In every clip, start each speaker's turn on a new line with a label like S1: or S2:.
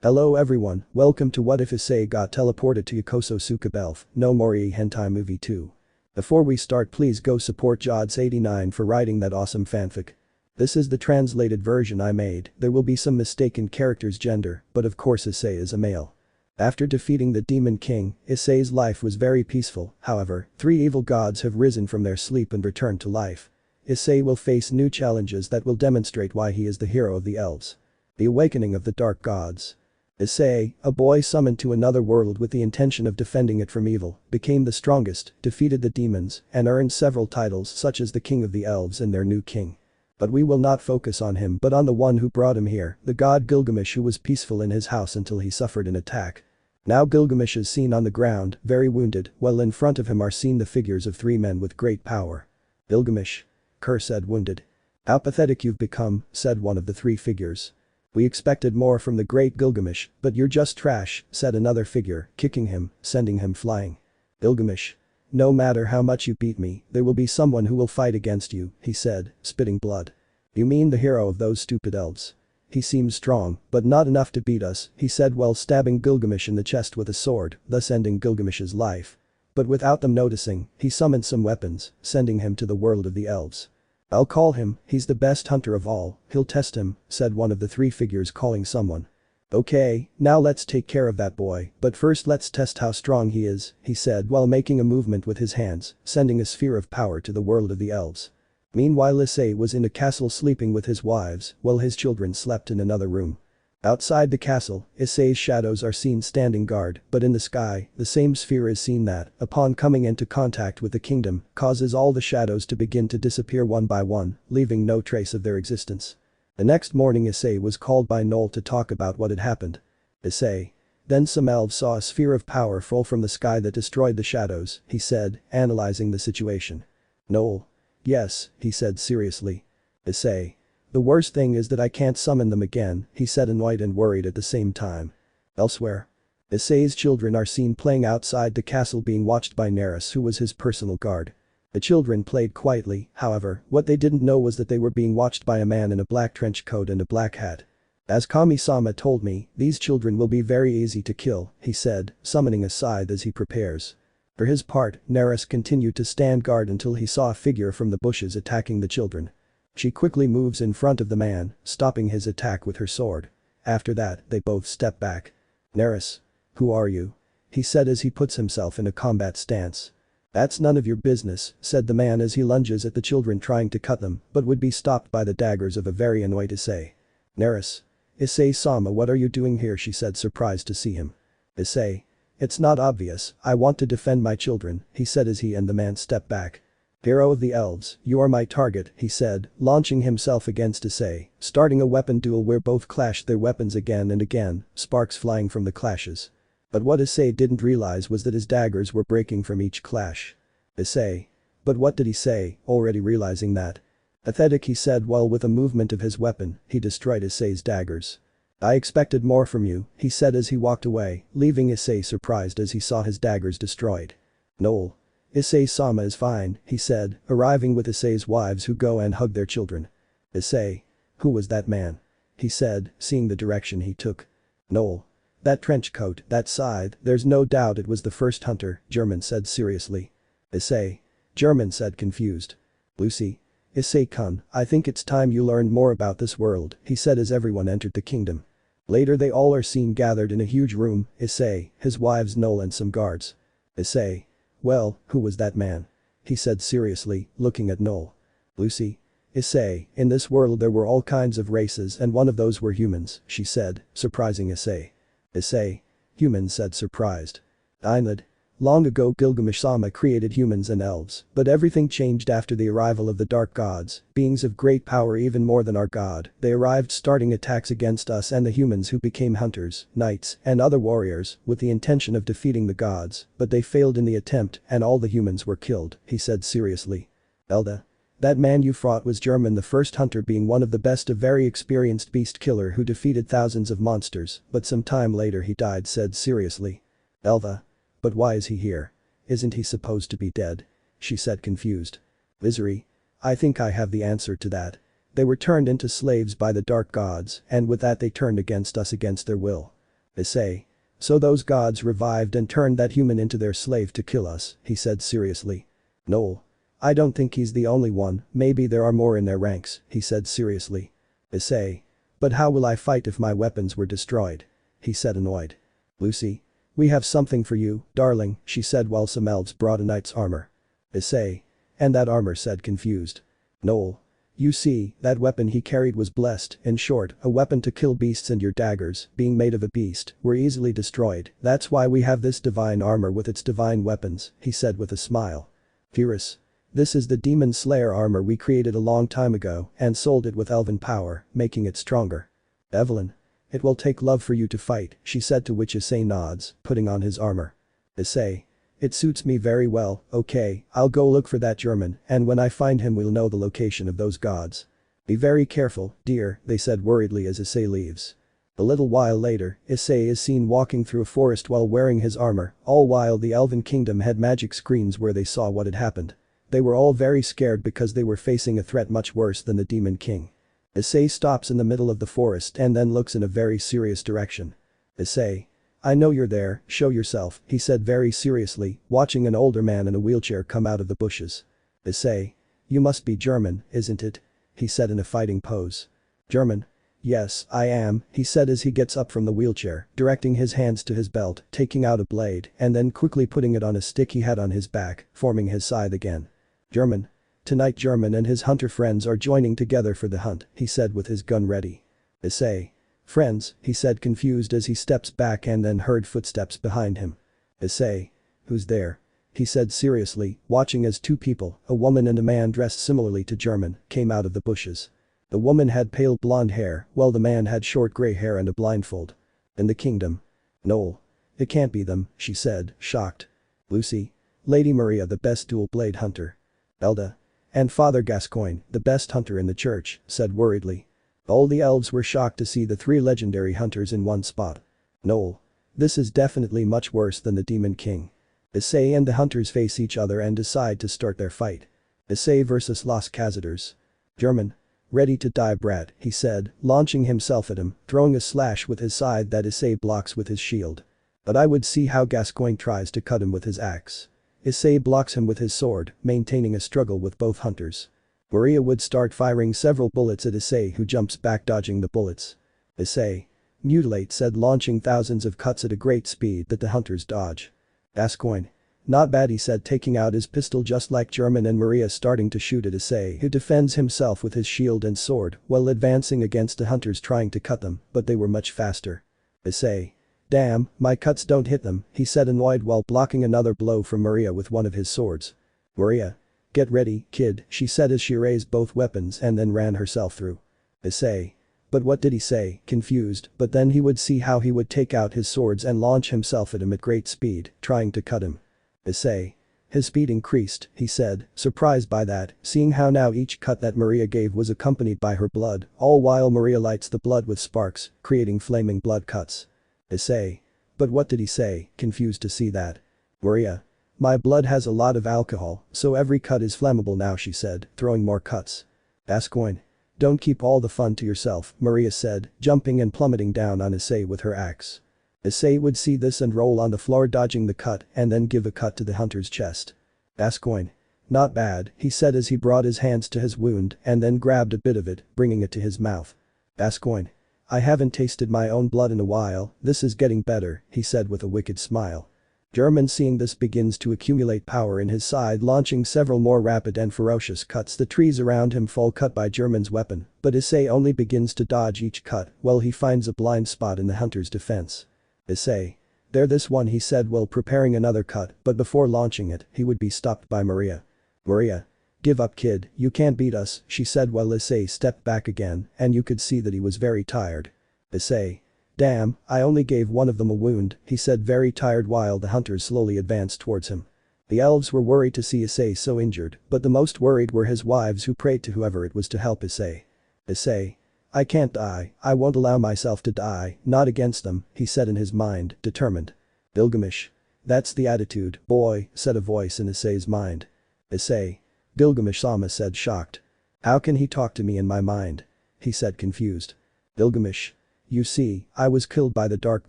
S1: Hello everyone, welcome to What If Issei got teleported to Youkoso Sukebe, no Mori Hentai movie 2. Before we start, please go support Jods89 for writing that awesome fanfic. This is the translated version I made, there will be some mistaken character's gender, but of course Issei is a male. After defeating the Demon King, Issei's life was very peaceful, however, 3 evil gods have risen from their sleep and returned to life. Issei will face new challenges that will demonstrate why he is the hero of the elves. The awakening of the dark gods. Issei, a boy summoned to another world with the intention of defending it from evil, became the strongest, defeated the demons, and earned several titles such as the King of the Elves and their new king. But we will not focus on him but on the one who brought him here, the god Gilgamesh, who was peaceful in his house until he suffered an attack. Now Gilgamesh is seen on the ground, very wounded, while in front of him are seen the figures of 3 men with great power. Gilgamesh. Kerr said, wounded. How pathetic you've become, said one of the 3 figures. We expected more from the great Gilgamesh, but you're just trash, said another figure, kicking him, sending him flying. Gilgamesh. No matter how much you beat me, there will be someone who will fight against you, he said, spitting blood. You mean the hero of those stupid elves? He seems strong, but not enough to beat us, he said while stabbing Gilgamesh in the chest with a sword, thus ending Gilgamesh's life. But without them noticing, he summoned some weapons, sending him to the world of the elves. I'll call him, he's the best hunter of all, he'll test him, said one of the 3 figures calling someone. Okay, now let's take care of that boy, but first let's test how strong he is, he said while making a movement with his hands, sending a sphere of power to the world of the elves. Meanwhile Issei was in a castle sleeping with his wives, while his children slept in another room. Outside the castle, Issei's shadows are seen standing guard, but in the sky, the same sphere is seen that, upon coming into contact with the kingdom, causes all the shadows to begin to disappear one by one, leaving no trace of their existence. The next morning Issei was called by Noel to talk about what had happened. Issei. Then some elves saw a sphere of power fall from the sky that destroyed the shadows, he said, analyzing the situation. Noel. Yes, he said seriously. Issei. The worst thing is that I can't summon them again, he said, annoyed and worried at the same time. Elsewhere. Issei's children are seen playing outside the castle being watched by Rias, who was his personal guard. The children played quietly, however, what they didn't know was that they were being watched by a man in a black trench coat and a black hat. As Kami-sama told me, these children will be very easy to kill, he said, summoning a scythe as he prepares. For his part, Rias continued to stand guard until he saw a figure from the bushes attacking the children. She quickly moves in front of the man, stopping his attack with her sword. After that, they both step back. Rias. Who are you? He said as he puts himself in a combat stance. That's none of your business, said the man as he lunges at the children trying to cut them, but would be stopped by the daggers of a very annoyed Issei. Rias. Issei-sama, what are you doing here, she said, surprised to see him. Issei. It's not obvious, I want to defend my children, he said as he and the man stepped back. Hero of the elves, you are my target, he said, launching himself against Issei, starting a weapon duel where both clashed their weapons again and again, sparks flying from the clashes. But what Issei didn't realize was that his daggers were breaking from each clash. Issei. But what did he say, already realizing that? Pathetic, he said while with a movement of his weapon, he destroyed Issei's daggers. I expected more from you, he said as he walked away, leaving Issei surprised as he saw his daggers destroyed. Noel. Issei-sama is fine, he said, arriving with Issei's wives who go and hug their children. Issei. Who was that man? He said, seeing the direction he took. Noel. That trench coat, that scythe, there's no doubt it was the first hunter, German said seriously. Issei. German said confused. Lucy. Issei-kun, I think it's time you learned more about this world, he said as everyone entered the kingdom. Later they all are seen gathered in a huge room, Issei, his wives Noel and some guards. Issei. Well, who was that man? He said seriously, looking at Noel. Lucy. Issei, in this world there were all kinds of races and one of those were humans, she said, surprising Issei. Issei. Humans said surprised. Einlid. Long ago Gilgamesh-sama created humans and elves, but everything changed after the arrival of the dark gods, beings of great power even more than our god. They arrived starting attacks against us and the humans who became hunters, knights, and other warriors, with the intention of defeating the gods, but they failed in the attempt and all the humans were killed, he said seriously. Elda. That man you fought was German, the first hunter being one of the best, a very experienced beast killer who defeated thousands of monsters, but some time later he died, said seriously. Elva. But why is he here? Isn't he supposed to be dead? She said confused. Visery. I think I have the answer to that. They were turned into slaves by the dark gods and with that they turned against us against their will. Issei. So those gods revived and turned that human into their slave to kill us, he said seriously. No. I don't think he's the only one, maybe there are more in their ranks, he said seriously. Issei. But how will I fight if my weapons were destroyed? He said annoyed. Lucy. We have something for you, darling, she said while some elves brought a knight's armor. Issei. And that armor said confused. No. You see, that weapon he carried was blessed, in short, a weapon to kill beasts, and your daggers, being made of a beast, were easily destroyed, that's why we have this divine armor with its divine weapons, he said with a smile. Furious. This is the Demon Slayer armor we created a long time ago and sold it with elven power, making it stronger. Evelyn. It will take love for you to fight, she said, to which Issei nods, putting on his armor. Issei. It suits me very well, okay, I'll go look for that German, and when I find him we'll know the location of those gods. Be very careful, dear, they said worriedly as Issei leaves. A little while later, Issei is seen walking through a forest while wearing his armor, all while the Elven Kingdom had magic screens where they saw what had happened. They were all very scared because they were facing a threat much worse than the Demon King. Issei stops in the middle of the forest and then looks in a very serious direction. Issei. I know you're there, show yourself, he said very seriously, watching an older man in a wheelchair come out of the bushes. Issei. You must be German, isn't it? He said in a fighting pose. German? Yes, I am, he said as he gets up from the wheelchair, directing his hands to his belt, taking out a blade, and then quickly putting it on a stick he had on his back, forming his scythe again. German. Tonight German and his hunter friends are joining together for the hunt, he said with his gun ready. Issei. Friends, he said confused as he steps back and then heard footsteps behind him. Issei. Who's there? He said seriously, watching as two people, a woman and a man dressed similarly to German, came out of the bushes. The woman had pale blonde hair, while the man had short gray hair and a blindfold. In the kingdom. No. It can't be them, she said, shocked. Lucy. Lady Maria, the best dual blade hunter. Elda. And Father Gascoigne, the best hunter in the church, said worriedly. All the elves were shocked to see the three legendary hunters in one spot. No. This is definitely much worse than the Demon King. Issei and the hunters face each other and decide to start their fight. Issei versus Los Cazadores. German. Ready to die, brat, he said, launching himself at him, throwing a slash with his scythe that Issei blocks with his shield. But I would see how Gascoigne tries to cut him with his axe. Issei blocks him with his sword, maintaining a struggle with both hunters. Maria would start firing several bullets at Issei, who jumps back dodging the bullets. Issei. Mutilate, said, launching thousands of cuts at a great speed that the hunters dodge. Gascoigne. Not bad, he said, taking out his pistol just like German, and Maria starting to shoot at Issei, who defends himself with his shield and sword while advancing against the hunters trying to cut them, but they were much faster. Issei. Damn, my cuts don't hit them, he said annoyed while blocking another blow from Maria with one of his swords. Maria. Get ready, kid, she said as she raised both weapons and then ran herself through. Issei. But what did he say, confused, but then he would see how he would take out his swords and launch himself at him at great speed, trying to cut him. Issei. His speed increased, he said, surprised by that, seeing how now each cut that Maria gave was accompanied by her blood, all while Maria lights the blood with sparks, creating flaming blood cuts. Issei. But what did he say, confused to see that. Maria. My blood has a lot of alcohol, so every cut is flammable now, she said, throwing more cuts. Gascoigne. Don't keep all the fun to yourself, Maria said, jumping and plummeting down on Issei with her axe. Issei would see this and roll on the floor dodging the cut and then give a cut to the hunter's chest. Gascoigne. Not bad, he said as he brought his hands to his wound and then grabbed a bit of it, bringing it to his mouth. Gascoigne. I haven't tasted my own blood in a while, this is getting better, he said with a wicked smile. German, seeing this, begins to accumulate power in his side, launching several more rapid and ferocious cuts. The trees around him fall cut by German's weapon, but Issei only begins to dodge each cut while he finds a blind spot in the hunter's defense. Issei. There, this one, he said while preparing another cut, but before launching it, he would be stopped by Maria. Maria. Give up, kid, you can't beat us, she said while Issei stepped back again, and you could see that he was very tired. Issei. Damn, I only gave one of them a wound, he said very tired while the hunters slowly advanced towards him. The elves were worried to see Issei so injured, but the most worried were his wives, who prayed to whoever it was to help Issei. Issei. I can't die, I won't allow myself to die, not against them, he said in his mind, determined. Gilgamesh. That's the attitude, boy, said a voice in Issei's mind. Issei. Gilgamesh-sama said, shocked. How can he talk to me in my mind? He said, confused. Gilgamesh. You see, I was killed by the dark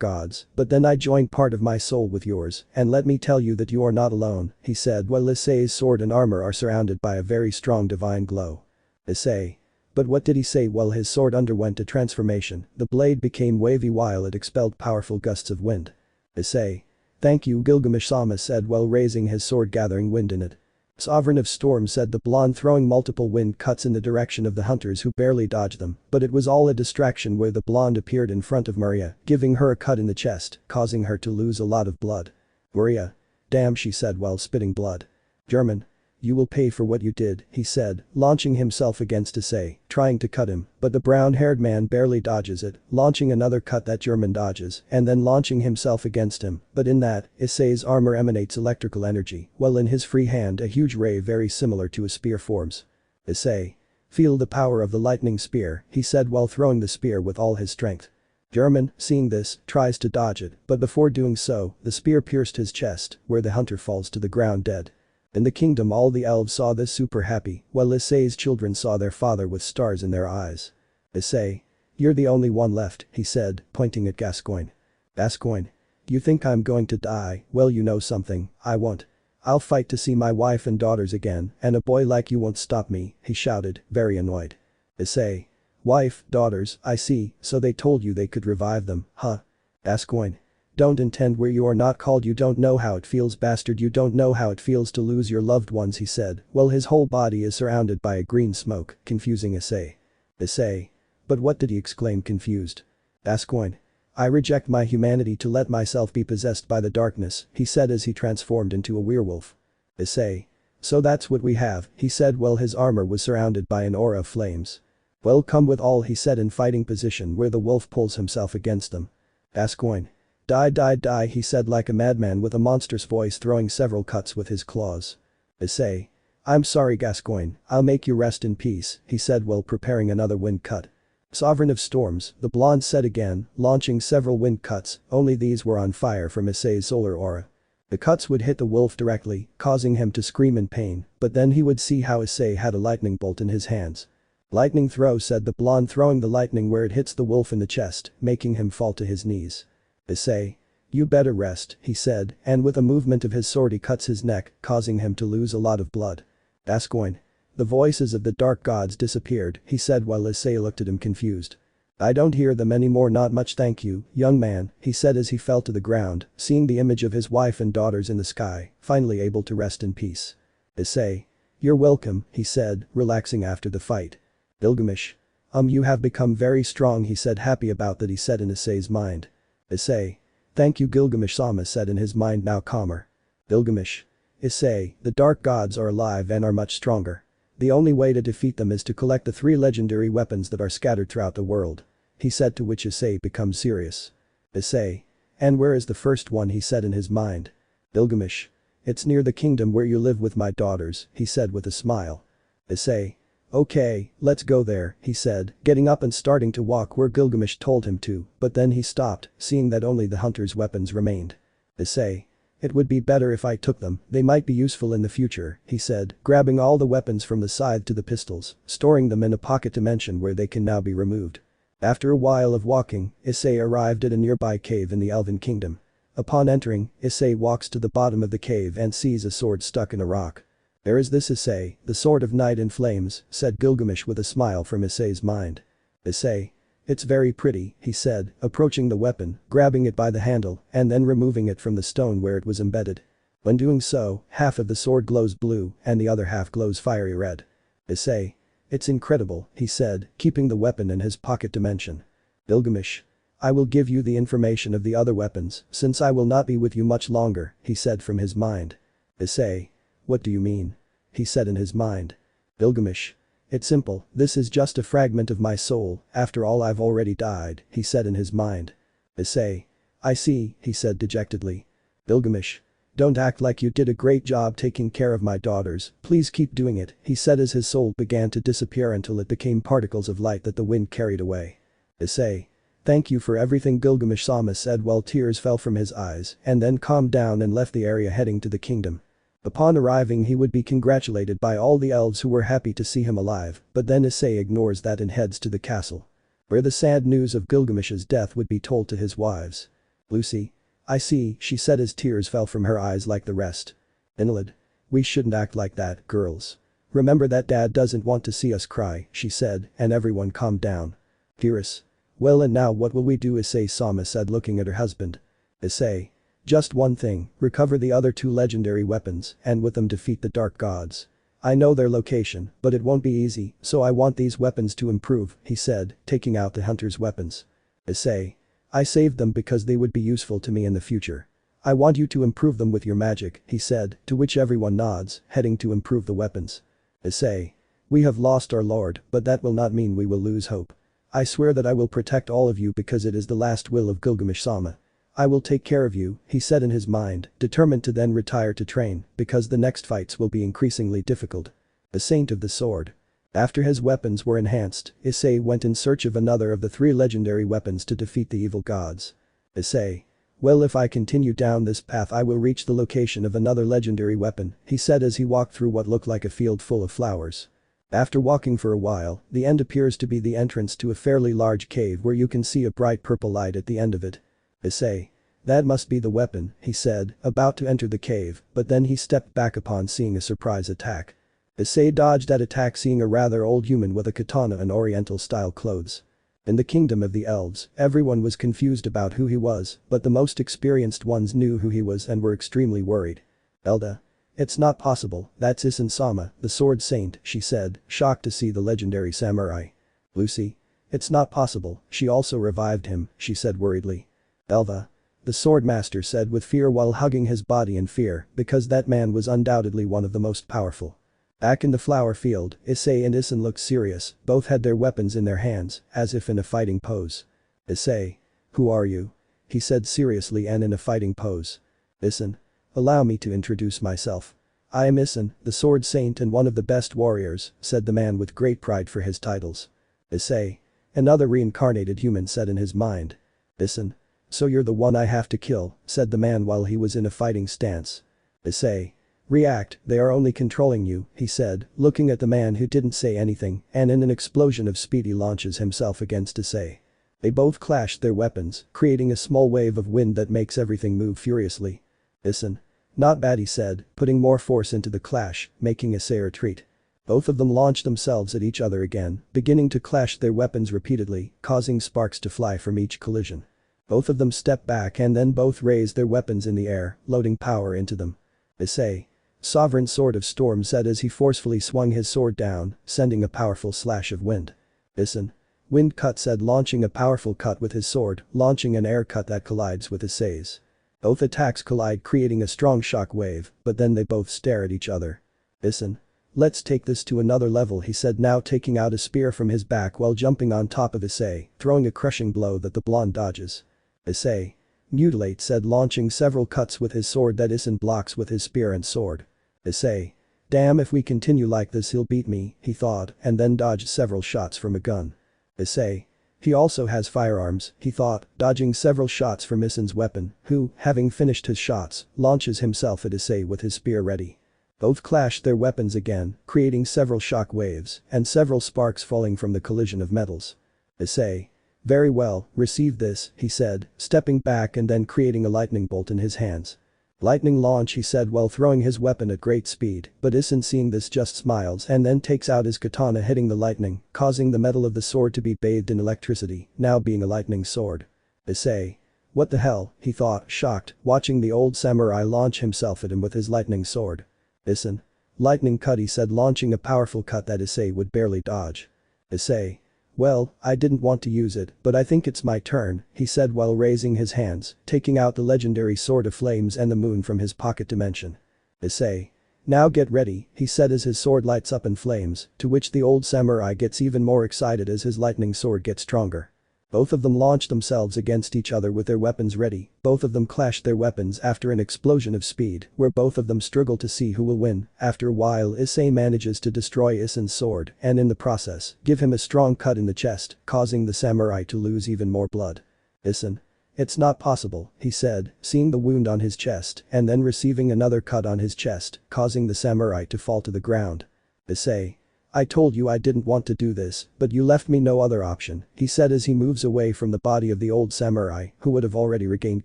S1: gods, but then I joined part of my soul with yours, and let me tell you that you are not alone, he said while Issei's sword and armor are surrounded by a very strong divine glow. Issei. But what did he say while his sword underwent a transformation? The blade became wavy while it expelled powerful gusts of wind. Issei. Thank you, Gilgamesh-sama said while raising his sword gathering wind in it. Sovereign of Storm said the blonde throwing multiple wind cuts in the direction of the hunters who barely dodged them, but it was all a distraction where the blonde appeared in front of Maria, giving her a cut in the chest, causing her to lose a lot of blood. Maria. Damn, she said while spitting blood. German. You will pay for what you did, he said, launching himself against Issei, trying to cut him, but the brown-haired man barely dodges it, launching another cut that German dodges, and then launching himself against him, but in that, Issei's armor emanates electrical energy, while in his free hand a huge ray very similar to a spear forms. Issei. Feel the power of the lightning spear, he said while throwing the spear with all his strength. German, seeing this, tries to dodge it, but before doing so, the spear pierced his chest, where the hunter falls to the ground dead. In the kingdom all the elves saw this super happy, while Issei's children saw their father with stars in their eyes. Issei. You're the only one left, he said, pointing at Gascoigne. Gascoigne. You think I'm going to die? Well, you know something, I won't. I'll fight to see my wife and daughters again, and a boy like you won't stop me, he shouted, very annoyed. Issei. Wife, daughters, I see, so they told you they could revive them, huh? Gascoigne. Don't intend where you are not called, you don't know how it feels, bastard, you don't know how it feels to lose your loved ones, he said, while his whole body is surrounded by a green smoke, confusing Issei. Issei. But what did he exclaim confused? Gascoigne. I reject my humanity to let myself be possessed by the darkness, he said as he transformed into a werewolf. Issei. So that's what we have, he said while his armor was surrounded by an aura of flames. Well, come with all, he said in fighting position where the wolf pulls himself against them. Gascoigne. Die, die, die, he said like a madman with a monstrous voice, throwing several cuts with his claws. Issei. I'm sorry, Gascoigne, I'll make you rest in peace, he said while preparing another wind cut. Sovereign of Storms, the blonde said again, launching several wind cuts, only these were on fire from Issei's solar aura. The cuts would hit the wolf directly, causing him to scream in pain, but then he would see how Issei had a lightning bolt in his hands. Lightning throw, said the blonde, throwing the lightning where it hits the wolf in the chest, making him fall to his knees. Issei. You better rest, he said, and with a movement of his sword he cuts his neck, causing him to lose a lot of blood. Gascoigne. The voices of the dark gods disappeared, he said while Issei looked at him confused. I don't hear them anymore, not much, thank you, young man, he said as he fell to the ground, seeing the image of his wife and daughters in the sky, finally able to rest in peace. Issei. You're welcome, he said, relaxing after the fight. Gilgamesh. You have become very strong, he said, happy about that, he said in Issei's mind. Issei. Thank you, Gilgamesh-sama said in his mind, now calmer. Gilgamesh. Issei, the dark gods are alive and are much stronger. The only way to defeat them is to collect the 3 legendary weapons that are scattered throughout the world. He said, to which Issei becomes serious. Issei. And where is the first one, he said in his mind. Gilgamesh. It's near the kingdom where you live with my daughters, he said with a smile. Issei. Okay, let's go there, he said, getting up and starting to walk where Gilgamesh told him to, but then he stopped, seeing that only the hunter's weapons remained. Issei. It would be better if I took them, they might be useful in the future, he said, grabbing all the weapons from the scythe to the pistols, storing them in a pocket dimension where they can now be removed. After a while of walking, Issei arrived at a nearby cave in the Elven Kingdom. Upon entering, Issei walks to the bottom of the cave and sees a sword stuck in a rock. There is this, Issei, the sword of night in flames, said Gilgamesh with a smile from Issei's mind. Issei. It's very pretty, he said, approaching the weapon, grabbing it by the handle, and then removing it from the stone where it was embedded. When doing so, half of the sword glows blue and the other half glows fiery red. Issei. It's incredible, he said, keeping the weapon in his pocket dimension. Gilgamesh. I will give you the information of the other weapons, since I will not be with you much longer, he said from his mind. Issei. What do you mean? He said in his mind. Gilgamesh. It's simple, this is just a fragment of my soul, after all I've already died, he said in his mind. Issei. I see, he said dejectedly. Gilgamesh. Don't act like you did a great job taking care of my daughters, please keep doing it, he said as his soul began to disappear until it became particles of light that the wind carried away. Issei. Thank you for everything, Gilgamesh-sama said while tears fell from his eyes, and then calmed down and left the area heading to the kingdom. Upon arriving he would be congratulated by all the elves who were happy to see him alive, but then Issei ignores that and heads to the castle. where the sad news of Gilgamesh's death would be told to his wives. Lucy. I see, she said as tears fell from her eyes like the rest. Invalid. We shouldn't act like that, girls. Remember that Dad doesn't want to see us cry, she said, and everyone calmed down. Rias. Well, and now what will we do? Issei Sama said, looking at her husband. Issei. Just one thing, recover the other 2 legendary weapons and with them defeat the dark gods. I know their location, but it won't be easy, so I want these weapons to improve, he said, taking out the hunter's weapons. Issei. I saved them because they would be useful to me in the future. I want you to improve them with your magic, he said, to which everyone nods, heading to improve the weapons. Issei. We have lost our lord, but that will not mean we will lose hope. I swear that I will protect all of you because it is the last will of Gilgamesh-sama. I will take care of you, he said in his mind, determined to then retire to train, because the next fights will be increasingly difficult. The Saint of the Sword. After his weapons were enhanced, Issei went in search of another of the 3 legendary weapons to defeat the evil gods. Issei. Well, if I continue down this path I will reach the location of another legendary weapon, he said as he walked through what looked like a field full of flowers. After walking for a while, the end appears to be the entrance to a fairly large cave where you can see a bright purple light at the end of it. Issei. That must be the weapon, he said, about to enter the cave, but then he stepped back upon seeing a surprise attack. Issei dodged that attack, seeing a rather old human with a katana and oriental-style clothes. In the kingdom of the elves, everyone was confused about who he was, but the most experienced ones knew who he was and were extremely worried. Elda. It's not possible, that's Issei-sama, the sword saint, she said, shocked to see the legendary samurai. Lucy. It's not possible, she also revived him, she said worriedly. Elva. The sword master said with fear while hugging his body in fear, because that man was undoubtedly one of the most powerful. Back in the flower field, Issei and Issei looked serious, both had their weapons in their hands, as if in a fighting pose. Issei. Who are you? He said seriously and in a fighting pose. Issei. Allow me to introduce myself. I am Issei, the sword saint and one of the best warriors, said the man with great pride for his titles. Issei. Another reincarnated human said in his mind. Issei. So you're the one I have to kill, said the man while he was in a fighting stance. Issei. React, they are only controlling you, he said, looking at the man who didn't say anything, and in an explosion of speed he launches himself against Issei. They both clashed their weapons, creating a small wave of wind that makes everything move furiously. Issei. Not bad, he said, putting more force into the clash, making Issei retreat. Both of them launched themselves at each other again, beginning to clash their weapons repeatedly, causing sparks to fly from each collision. Both of them stepped back and then both raised their weapons in the air, loading power into them. Issei. Sovereign Sword of Storm said as he forcefully swung his sword down, sending a powerful slash of wind. Issei. Wind cut said, launching a powerful cut with his sword, launching an air cut that collides with Issei's. Both attacks collide, creating a strong shock wave, but then they both stare at each other. Issei. Let's take this to another level, he said, now taking out a spear from his back while jumping on top of Issei, throwing a crushing blow that the blonde dodges. Issei. Mutilate said, launching several cuts with his sword that Issei blocks with his spear and sword. Issei. Damn, if we continue like this he'll beat me, he thought, and then dodged several shots from a gun. Issei. He also has firearms, he thought, dodging several shots from Issei's weapon, who, having finished his shots, launches himself at Issei with his spear ready. Both clashed their weapons again, creating several shock waves, and several sparks falling from the collision of metals. Issei. Very well, receive this, he said, stepping back and then creating a lightning bolt in his hands. Lightning launch, he said while throwing his weapon at great speed, but Issei seeing this just smiles and then takes out his katana, hitting the lightning, causing the metal of the sword to be bathed in electricity, now being a lightning sword. Issei. What the hell, he thought, shocked, watching the old samurai launch himself at him with his lightning sword. Issei. Lightning cut, he said, launching a powerful cut that Issei would barely dodge. Issei. Well, I didn't want to use it, but I think it's my turn, he said while raising his hands, taking out the legendary Sword of Flames and the moon from his pocket dimension. Issei. Now get ready, he said as his sword lights up in flames, to which the old samurai gets even more excited as his lightning sword gets stronger. Both of them launched themselves against each other with their weapons ready, both of them clashed their weapons after an explosion of speed, where both of them struggle to see who will win. After a while Issei manages to destroy Issei's sword and in the process, give him a strong cut in the chest, causing the samurai to lose even more blood. Issei. It's not possible, he said, seeing the wound on his chest and then receiving another cut on his chest, causing the samurai to fall to the ground. Issei. I told you I didn't want to do this, but you left me no other option, he said as he moves away from the body of the old samurai, who would have already regained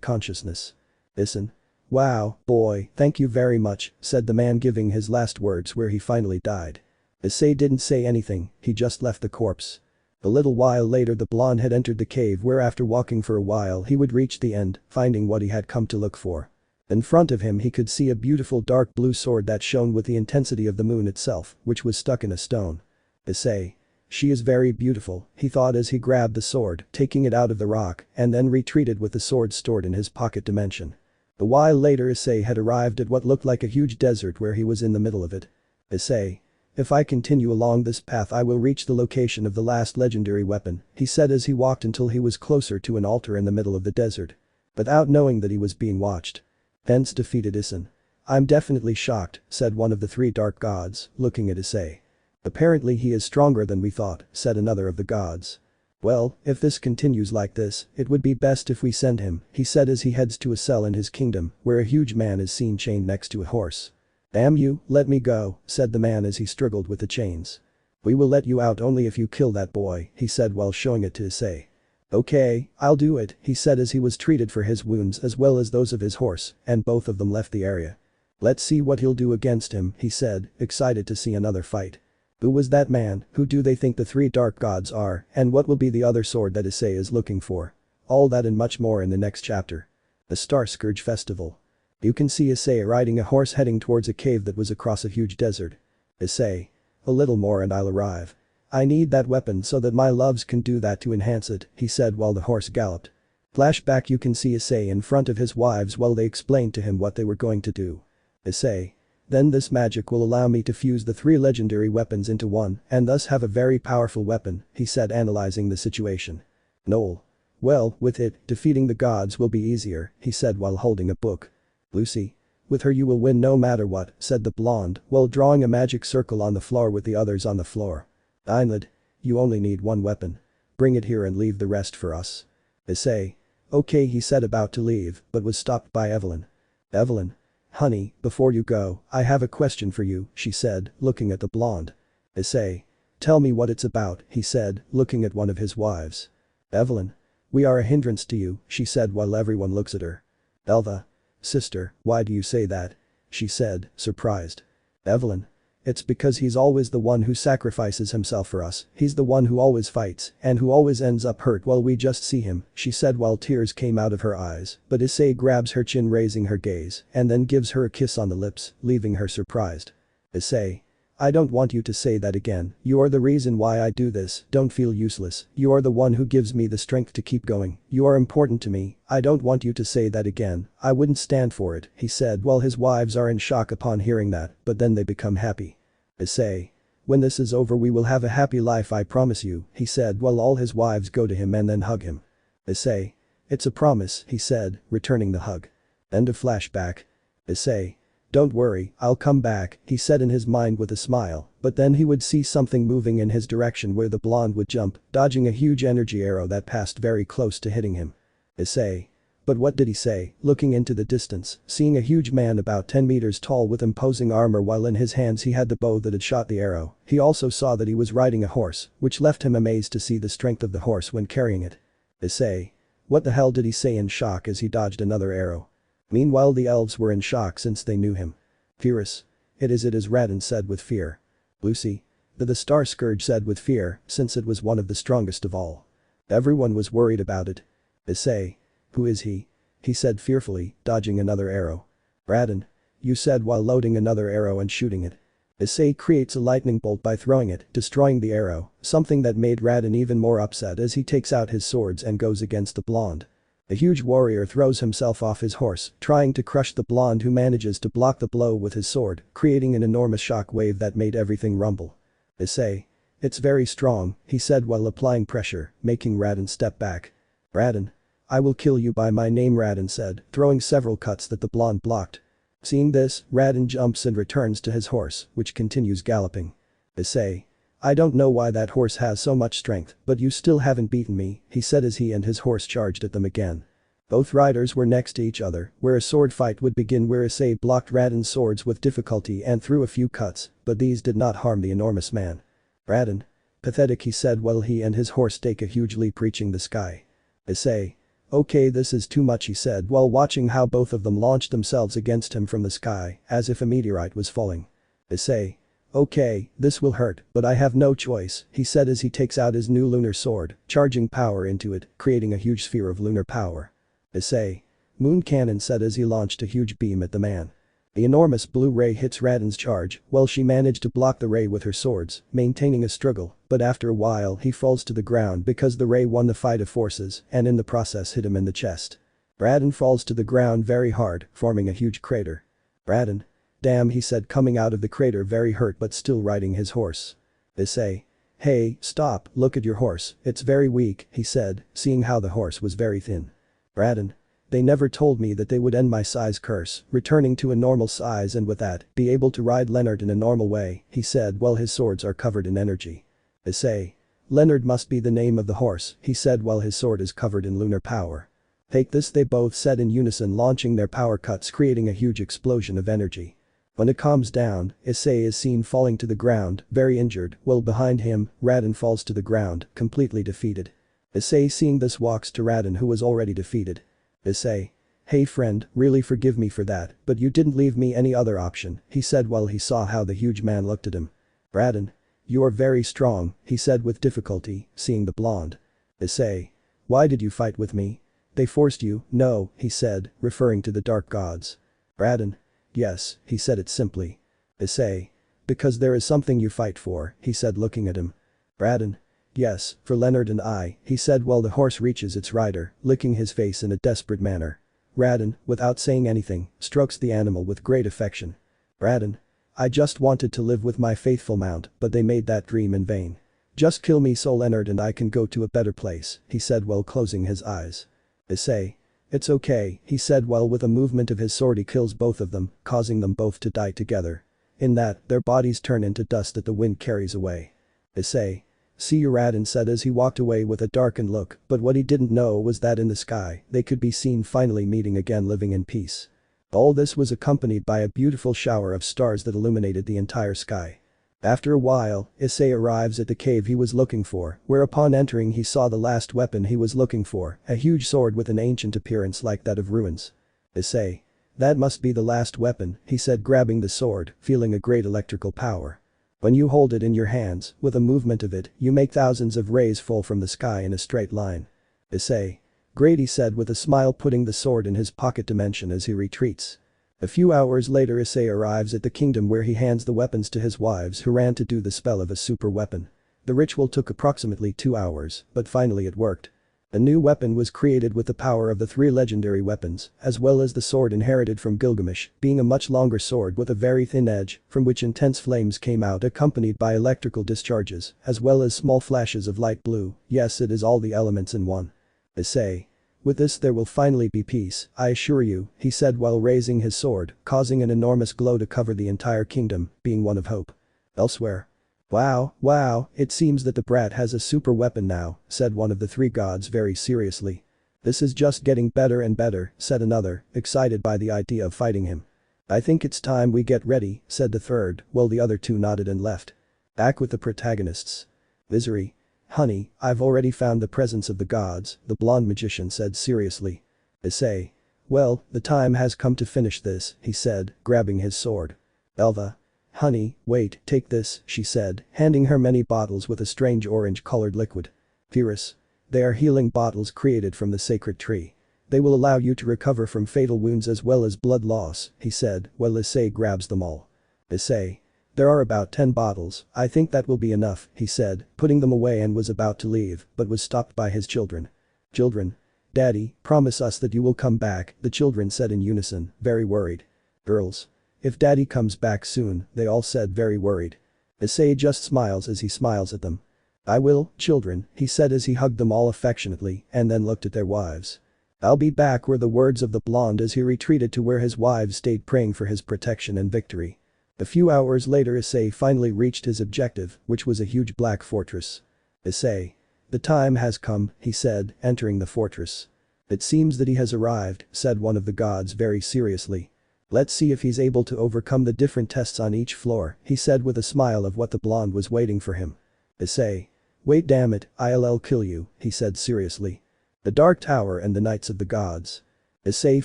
S1: consciousness. Listen. Wow, boy, thank you very much, said the man giving his last words where he finally died. Issei didn't say anything, he just left the corpse. A little while later the blonde had entered the cave where after walking for a while he would reach the end, finding what he had come to look for. In front of him he could see a beautiful dark blue sword that shone with the intensity of the moon itself, which was stuck in a stone. Issei. She is very beautiful, he thought as he grabbed the sword, taking it out of the rock, and then retreated with the sword stored in his pocket dimension. A while later Issei had arrived at what looked like a huge desert where he was in the middle of it. Issei. If I continue along this path I will reach the location of the last legendary weapon, he said as he walked until he was closer to an altar in the middle of the desert. Without knowing that he was being watched. Hence defeated Issei. I'm definitely shocked, said one of the three dark gods, looking at Issei. Apparently he is stronger than we thought, said another of the gods. Well, if this continues like this, it would be best if we send him, he said as he heads to a cell in his kingdom, where a huge man is seen chained next to a horse. Damn you, let me go, said the man as he struggled with the chains. We will let you out only if you kill that boy, he said while showing it to Issei. Okay, I'll do it, he said as he was treated for his wounds as well as those of his horse, and both of them left the area. Let's see what he'll do against him, he said, excited to see another fight. Who was that man, who do they think the three dark gods are, and what will be the other sword that Issei is looking for? All that and much more in the next chapter. The Star Scourge Festival. You can see Issei riding a horse heading towards a cave that was across a huge desert. Issei. A little more and I'll arrive. I need that weapon so that my loves can do that to enhance it, he said while the horse galloped. Flashback you can see Issei in front of his wives while they explained to him what they were going to do. Issei. Then this magic will allow me to fuse the three legendary weapons into one and thus have a very powerful weapon, he said analyzing the situation. Noel. Well, with it, defeating the gods will be easier, he said while holding a book. Lucy. With her you will win no matter what, said the blonde while drawing a magic circle on the floor with the others on the floor. Einlid. You only need one weapon. Bring it here and leave the rest for us. Issei. Okay he said about to leave, but was stopped by Evelyn. Evelyn. Honey, before you go, I have a question for you, she said, looking at the blonde. Issei. Tell me what it's about, he said, looking at one of his wives. Evelyn. We are a hindrance to you, she said while everyone looks at her. Elva. Sister, why do you say that? She said, surprised. Evelyn. It's because he's always the one who sacrifices himself for us, he's the one who always fights and who always ends up hurt while we just see him, she said while tears came out of her eyes, but Issei grabs her chin raising her gaze and then gives her a kiss on the lips, leaving her surprised. Issei. I don't want you to say that again, you are the reason why I do this, don't feel useless, you are the one who gives me the strength to keep going, you are important to me, I don't want you to say that again, I wouldn't stand for it, he said while his wives are in shock upon hearing that, but then they become happy. Issei. When this is over we will have a happy life I promise you, he said while all his wives go to him and then hug him. Issei. It's a promise, he said, returning the hug. End of flashback. Issei. Don't worry, I'll come back, he said in his mind with a smile, but then he would see something moving in his direction where the blonde would jump, dodging a huge energy arrow that passed very close to hitting him. Issei. But what did he say, looking into the distance, seeing a huge man about 10 meters tall with imposing armor while in his hands he had the bow that had shot the arrow, he also saw that he was riding a horse, which left him amazed to see the strength of the horse when carrying it. Issei. What the hell did he say in shock as he dodged another arrow? Meanwhile the elves were in shock since they knew him. Furious. It is Radin said with fear. Lucy. The Star Scourge said with fear, since it was one of the strongest of all. Everyone was worried about it. Issei. Who is he? He said fearfully, dodging another arrow. Radin. You said while loading another arrow and shooting it. Issei creates a lightning bolt by throwing it, destroying the arrow, something that made Radin even more upset as he takes out his swords and goes against the blonde. A huge warrior throws himself off his horse, trying to crush the blonde who manages to block the blow with his sword, creating an enormous shock wave that made everything rumble. Issei. It's very strong, he said while applying pressure, making Radin step back. Radin. I will kill you by my name Radin said, throwing several cuts that the blonde blocked. Seeing this, Radin jumps and returns to his horse, which continues galloping. Issei. I don't know why that horse has so much strength, but you still haven't beaten me, he said as he and his horse charged at them again. Both riders were next to each other, where a sword fight would begin where Issei blocked Radin's swords with difficulty and threw a few cuts, but these did not harm the enormous man. Radin. Pathetic, he said while he and his horse take a huge leap reaching the sky. Issei. Okay, this is too much, he said while watching how both of them launched themselves against him from the sky, as if a meteorite was falling. Issei. Okay, this will hurt, but I have no choice, he said as he takes out his new lunar sword, charging power into it, creating a huge sphere of lunar power. Issei. Moon cannon, said as he launched a huge beam at the man. The enormous blue ray hits Radin's charge, while she managed to block the ray with her swords, maintaining a struggle, but after a while he falls to the ground because the ray won the fight of forces and in the process hit him in the chest. Radin falls to the ground very hard, forming a huge crater. Radin. Damn, he said coming out of the crater very hurt but still riding his horse. Issei. Hey, stop, look at your horse, it's very weak, he said, seeing how the horse was very thin. Radin. They never told me that they would end my size curse, returning to a normal size and with that, be able to ride Leonard in a normal way, he said while his swords are covered in energy. Issei. Leonard must be the name of the horse, he said while his sword is covered in lunar power. Take this, they both said in unison, launching their power cuts creating a huge explosion of energy. When it calms down, Issei is seen falling to the ground, very injured, while behind him, Radin falls to the ground, completely defeated. Issei seeing this walks to Radin who was already defeated. Issei. Hey friend, really forgive me for that, but you didn't leave me any other option, he said while he saw how the huge man looked at him. Radin. You are very strong, he said with difficulty, seeing the blonde. Issei. Why did you fight with me? They forced you, no, he said, referring to the dark gods. Radin. Yes, he said it simply. Issei. Because there is something you fight for, he said looking at him. Radin. Yes, for Leonard and I, he said while the horse reaches its rider, licking his face in a desperate manner. Radin, without saying anything, strokes the animal with great affection. Radin. I just wanted to live with my faithful mount, but they made that dream in vain. Just kill me so Leonard and I can go to a better place, he said while closing his eyes. Issei. It's okay, he said while with a movement of his sword he kills both of them, causing them both to die together. In that, their bodies turn into dust that the wind carries away. Issei. See you, Radin said as he walked away with a darkened look, but what he didn't know was that in the sky, they could be seen finally meeting again living in peace. All this was accompanied by a beautiful shower of stars that illuminated the entire sky. After a while, Issei arrives at the cave he was looking for, where upon entering he saw the last weapon he was looking for, a huge sword with an ancient appearance like that of ruins. Issei. That must be the last weapon, he said grabbing the sword, feeling a great electrical power. When you hold it in your hands, with a movement of it, you make thousands of rays fall from the sky in a straight line. Issei. Great, he said with a smile putting the sword in his pocket dimension as he retreats. A few hours later Issei arrives at the kingdom where he hands the weapons to his wives who ran to do the spell of a super weapon. The ritual took approximately 2 hours, but finally it worked. A new weapon was created with the power of the 3 legendary weapons, as well as the sword inherited from Gilgamesh, being a much longer sword with a very thin edge, from which intense flames came out accompanied by electrical discharges, as well as small flashes of light blue. Yes, it is all the elements in one. Issei. With this there will finally be peace, I assure you, he said while raising his sword, causing an enormous glow to cover the entire kingdom, being one of hope. Elsewhere. Wow, it seems that the brat has a super weapon now, said one of the 3 gods very seriously. This is just getting better and better, said another, excited by the idea of fighting him. I think it's time we get ready, said the 3rd, while the other 2 nodded and left. Back with the protagonists. Misery. Honey, I've already found the presence of the gods, the blonde magician said seriously. Issei. Well, the time has come to finish this, he said, grabbing his sword. Elva. Honey, wait, take this, she said, handing her many bottles with a strange orange-colored liquid. Peerage. They are healing bottles created from the sacred tree. They will allow you to recover from fatal wounds as well as blood loss, he said, while Issei grabs them all. Issei. There are about 10 bottles, I think that will be enough, he said, putting them away and was about to leave, but was stopped by his children. Children. Daddy, promise us that you will come back, the children said in unison, very worried. Girls. If daddy comes back soon, they all said very worried. Issei just smiles as he smiles at them. I will, children, he said as he hugged them all affectionately and then looked at their wives. I'll be back were the words of the blonde as he retreated to where his wives stayed praying for his protection and victory. A few hours later Issei finally reached his objective, which was a huge black fortress. Issei. The time has come, he said, entering the fortress. It seems that he has arrived, said one of the gods very seriously. Let's see if he's able to overcome the different tests on each floor, he said with a smile of what the blonde was waiting for him. Issei. Wait, damn it, I'll kill you, he said seriously. The Dark Tower and the Knights of the Gods. Issei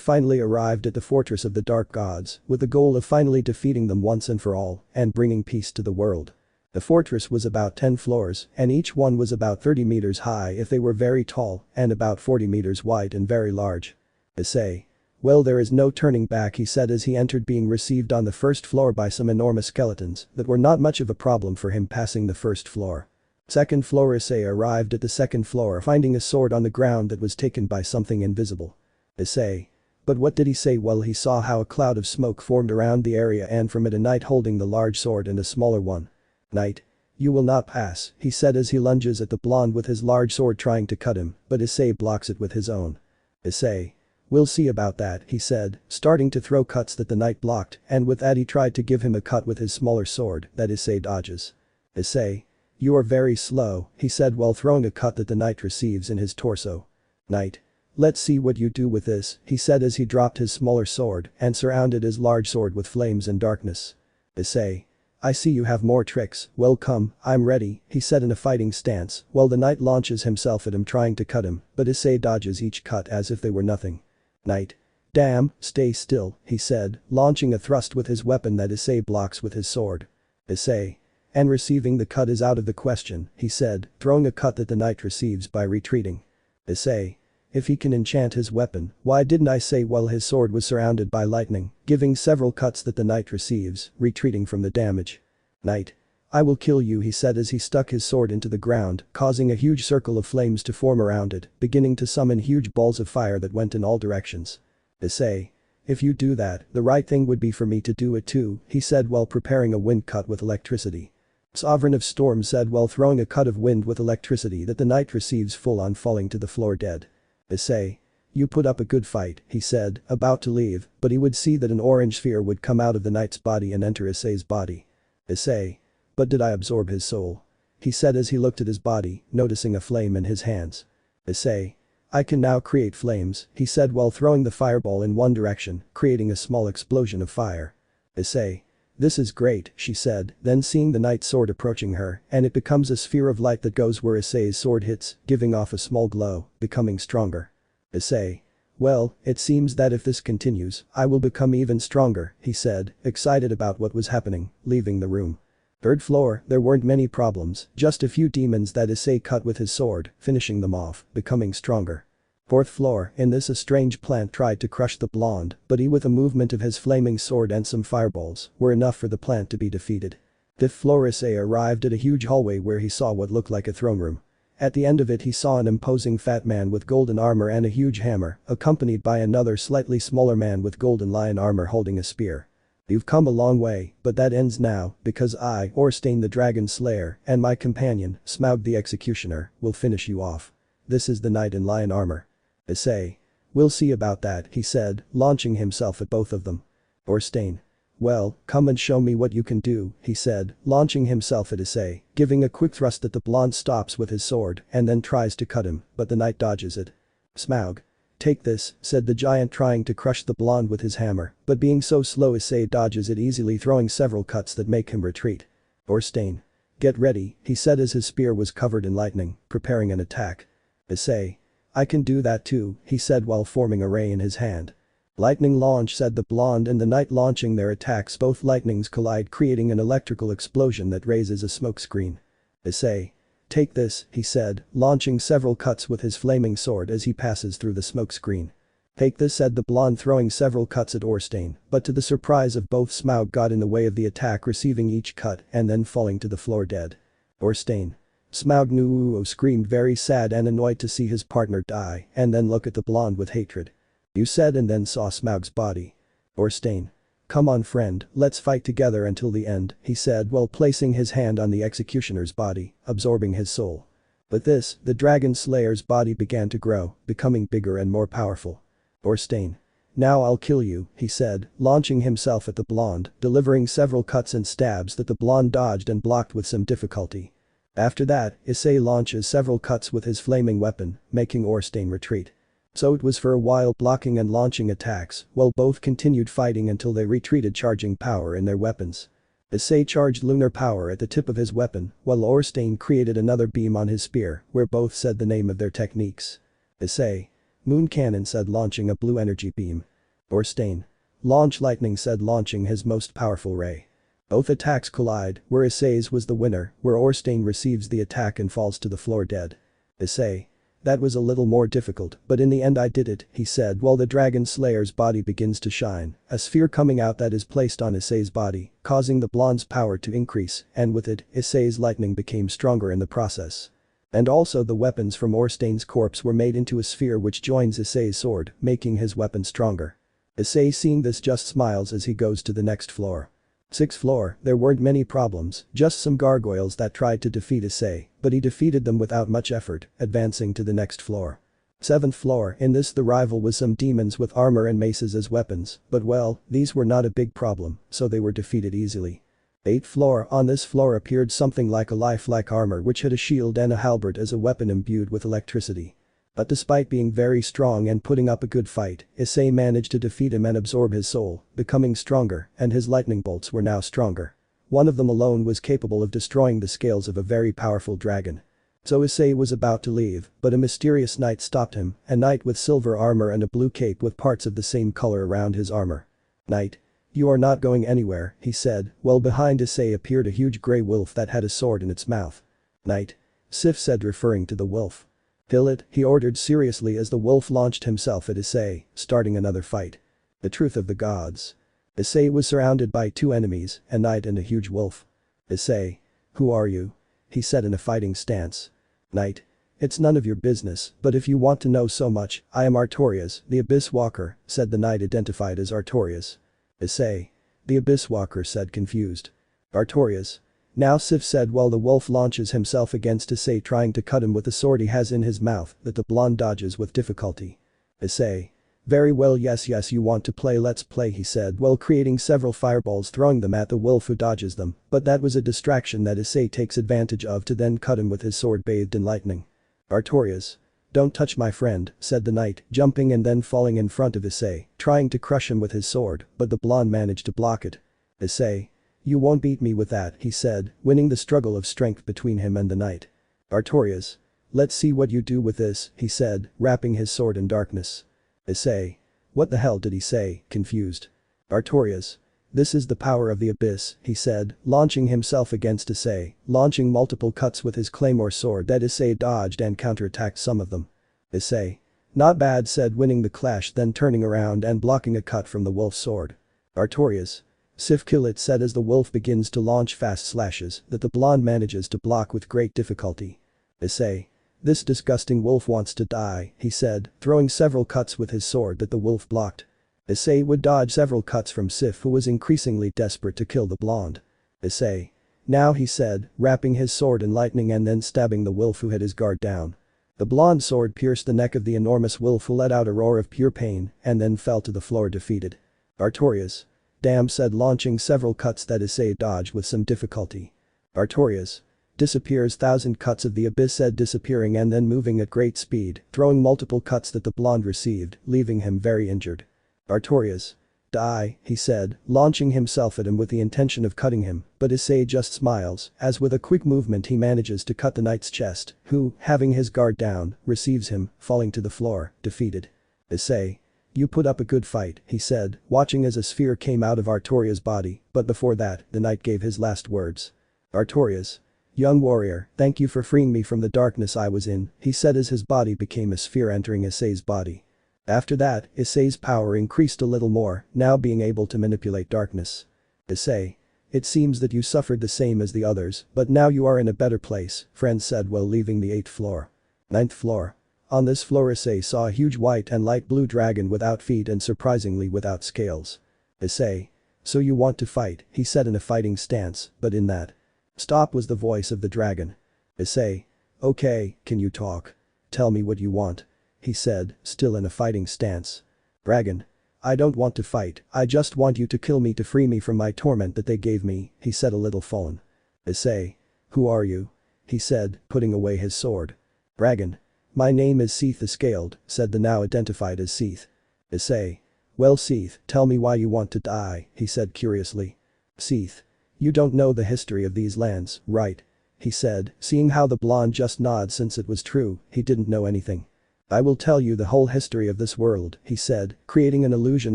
S1: finally arrived at the Fortress of the Dark Gods with the goal of finally defeating them once and for all and bringing peace to the world. The fortress was about 10 floors and each one was about 30 meters high if they were very tall and about 40 meters wide and very large. Issei. Well, there is no turning back, he said as he entered, being received on the first floor by some enormous skeletons that were not much of a problem for him passing the first floor. Second floor. Issei arrived at the second floor finding a sword on the ground that was taken by something invisible. Issei. But what did he say? Well, he saw how a cloud of smoke formed around the area and from it a knight holding the large sword and a smaller one. Knight. You will not pass, he said as he lunges at the blonde with his large sword trying to cut him, but Issei blocks it with his own. Issei. We'll see about that, he said, starting to throw cuts that the knight blocked, and with that he tried to give him a cut with his smaller sword that Issei dodges. Issei. You are very slow, he said while throwing a cut that the knight receives in his torso. Knight. Let's see what you do with this, he said as he dropped his smaller sword and surrounded his large sword with flames and darkness. Issei. I see you have more tricks, well come, I'm ready, he said in a fighting stance while the knight launches himself at him trying to cut him, but Issei dodges each cut as if they were nothing. Knight. Damn, stay still, he said, launching a thrust with his weapon that Issei blocks with his sword. Issei. And receiving the cut is out of the question, he said, throwing a cut that the knight receives by retreating. Issei. If he can enchant his weapon, why didn't I say? While his sword was surrounded by lightning, giving several cuts that the knight receives, retreating from the damage. Knight. I will kill you, he said as he stuck his sword into the ground, causing a huge circle of flames to form around it, beginning to summon huge balls of fire that went in all directions. Issei. If you do that, the right thing would be for me to do it too, he said while preparing a wind cut with electricity. Sovereign of Storm said while throwing a cut of wind with electricity that the knight receives, full on falling to the floor dead. Issei. You put up a good fight, he said, about to leave, but he would see that an orange sphere would come out of the knight's body and enter Issei's body. Issei. But did I absorb his soul? He said as he looked at his body, noticing a flame in his hands. Issei. I can now create flames, he said while throwing the fireball in one direction, creating a small explosion of fire. Issei. This is great, she said, then seeing the knight's sword approaching her, and it becomes a sphere of light that goes where Issei's sword hits, giving off a small glow, becoming stronger. Issei. Well, it seems that if this continues, I will become even stronger, he said, excited about what was happening, leaving the room. Third floor, there weren't many problems, just a few demons that Issei cut with his sword, finishing them off, becoming stronger. Fourth floor, in this a strange plant tried to crush the blonde, but he with a movement of his flaming sword and some fireballs were enough for the plant to be defeated. Fifth floor. Issei arrived at a huge hallway where he saw what looked like a throne room. At the end of it he saw an imposing fat man with golden armor and a huge hammer, accompanied by another slightly smaller man with golden lion armor holding a spear. You've come a long way, but that ends now, because I, Orstein the Dragon Slayer, and my companion, Smaug the Executioner, will finish you off. This is the knight in lion armor. Issei. We'll see about that, he said, launching himself at both of them. Orstein. Well, come and show me what you can do, he said, launching himself at Issei, giving a quick thrust that the blonde stops with his sword and then tries to cut him, but the knight dodges it. Smaug. Take this, said the giant trying to crush the blonde with his hammer, but being so slow Issei dodges it easily, throwing several cuts that make him retreat. Orstein. Get ready, he said as his spear was covered in lightning, preparing an attack. Issei. I can do that too, he said while forming a ray in his hand. Lightning launch, said the blonde, and the knight launching their attacks, both lightnings collide creating an electrical explosion that raises a smoke screen. Issei. Take this, he said, launching several cuts with his flaming sword as he passes through the smoke screen. Take this, said the blonde, throwing several cuts at Orstein, but to the surprise of both, Smaug got in the way of the attack, receiving each cut and then falling to the floor dead. Orstein. Smaug Nuo screamed, very sad and annoyed to see his partner die and then look at the blonde with hatred. You said, and then saw Smaug's body. Orstein. Come on friend, let's fight together until the end, he said while placing his hand on the executioner's body, absorbing his soul. With this, the dragon slayer's body began to grow, becoming bigger and more powerful. Orstein. Now I'll kill you, he said, launching himself at the blonde, delivering several cuts and stabs that the blonde dodged and blocked with some difficulty. After that, Issei launches several cuts with his flaming weapon, making Orstein retreat. So it was for a while blocking and launching attacks, while both continued fighting until they retreated, charging power in their weapons. Issei charged lunar power at the tip of his weapon, while Orstein created another beam on his spear, where both said the name of their techniques. Issei. Moon cannon said, launching a blue energy beam. Orstein. Launch lightning said, launching his most powerful ray. Both attacks collide, where Issei's was the winner, where Orstein receives the attack and falls to the floor dead. Issei. That was a little more difficult, but in the end I did it, he said while the Dragon Slayer's body begins to shine, a sphere coming out that is placed on Issei's body, causing the blonde's power to increase, and with it, Issei's lightning became stronger in the process. And also the weapons from Orstein's corpse were made into a sphere which joins Issei's sword, making his weapon stronger. Issei seeing this just smiles as he goes to the next floor. 6th floor, there weren't many problems, just some gargoyles that tried to defeat Issei, but he defeated them without much effort, advancing to the next floor. 7th floor, in this the rival was some demons with armor and maces as weapons, but well, these were not a big problem, so they were defeated easily. 8th floor, on this floor appeared something like a lifelike armor which had a shield and a halberd as a weapon imbued with electricity. But despite being very strong and putting up a good fight, Issei managed to defeat him and absorb his soul, becoming stronger, and his lightning bolts were now stronger. One of them alone was capable of destroying the scales of a very powerful dragon. So Issei was about to leave, but a mysterious knight stopped him, a knight with silver armor and a blue cape with parts of the same color around his armor. "Knight. You are not going anywhere," he said, while behind Issei appeared a huge grey wolf that had a sword in its mouth. "Knight." Sif said, referring to the wolf. "Kill it," he ordered seriously as the wolf launched himself at Issei, starting another fight. The truth of the gods. Issei was surrounded by two enemies, a knight and a huge wolf. "Issei. Who are you?" he said in a fighting stance. "Knight. It's none of your business, but if you want to know so much, I am Artorias, the Abyss Walker," said the knight identified as Artorias. "Issei." The Abyss Walker said, confused. "Artorias." Now Sif said while the wolf launches himself against Issei, trying to cut him with the sword he has in his mouth that the blonde dodges with difficulty. "Issei. Very well, yes you want to play, let's play," he said while creating several fireballs, throwing them at the wolf who dodges them, but that was a distraction that Issei takes advantage of to then cut him with his sword bathed in lightning. "Artorias. Don't touch my friend," said the knight, jumping and then falling in front of Issei, trying to crush him with his sword, but the blonde managed to block it. "Issei. You won't beat me with that," he said, winning the struggle of strength between him and the knight. "Artorias. Let's see what you do with this," he said, wrapping his sword in darkness. "Issei. What the hell did he say?" confused. "Artorias. This is the power of the abyss," he said, launching himself against Issei, launching multiple cuts with his claymore sword that Issei dodged and counterattacked some of them. "Issei. Not bad," said, winning the clash, then turning around and blocking a cut from the wolf's sword. "Artorias. Sif, kill it," said as the wolf begins to launch fast slashes that the blonde manages to block with great difficulty. "Issei. This disgusting wolf wants to die," he said, throwing several cuts with his sword that the wolf blocked. Issei would dodge several cuts from Sif, who was increasingly desperate to kill the blonde. "Issei. Now," he said, wrapping his sword in lightning and then stabbing the wolf who had his guard down. The blonde sword pierced the neck of the enormous wolf, who let out a roar of pure pain and then fell to the floor defeated. "Artorias. Damn," said, launching several cuts that Issei dodged with some difficulty. "Artorias. Disappears." 1,000 cuts of the abyss said, disappearing and then moving at great speed, throwing multiple cuts that the blonde received, leaving him very injured. "Artorias. Die," he said, launching himself at him with the intention of cutting him, but Issei just smiles, as with a quick movement he manages to cut the knight's chest, who, having his guard down, receives him, falling to the floor, defeated. "Issei. You put up a good fight," he said, watching as a sphere came out of Artorias' body, but before that, the knight gave his last words. "Artorias. Young warrior, thank you for freeing me from the darkness I was in," he said as his body became a sphere entering Issei's body. After that, Issei's power increased a little more, now being able to manipulate darkness. "Issei. It seems that you suffered the same as the others, but now you are in a better place," friend said while leaving the 8th floor. 9th floor. On this floor Issei saw a huge white and light blue dragon without feet and surprisingly without scales. "Issei. So you want to fight," he said in a fighting stance, but in that. "Stop," was the voice of the dragon. "Issei. Okay, can you talk? Tell me what you want," he said, still in a fighting stance. "Dragon. I don't want to fight, I just want you to kill me to free me from my torment that they gave me," he said, a little fallen. "Issei. Who are you?" he said, putting away his sword. "Dragon. My name is Seath the Scaled," said the now identified as Seath. "Issei. Well Seath, tell me why you want to die," he said curiously. "Seath. You don't know the history of these lands, right? He said, seeing how the blonde just nodded since it was true, he didn't know anything. I will tell you the whole history of this world, he said, creating an illusion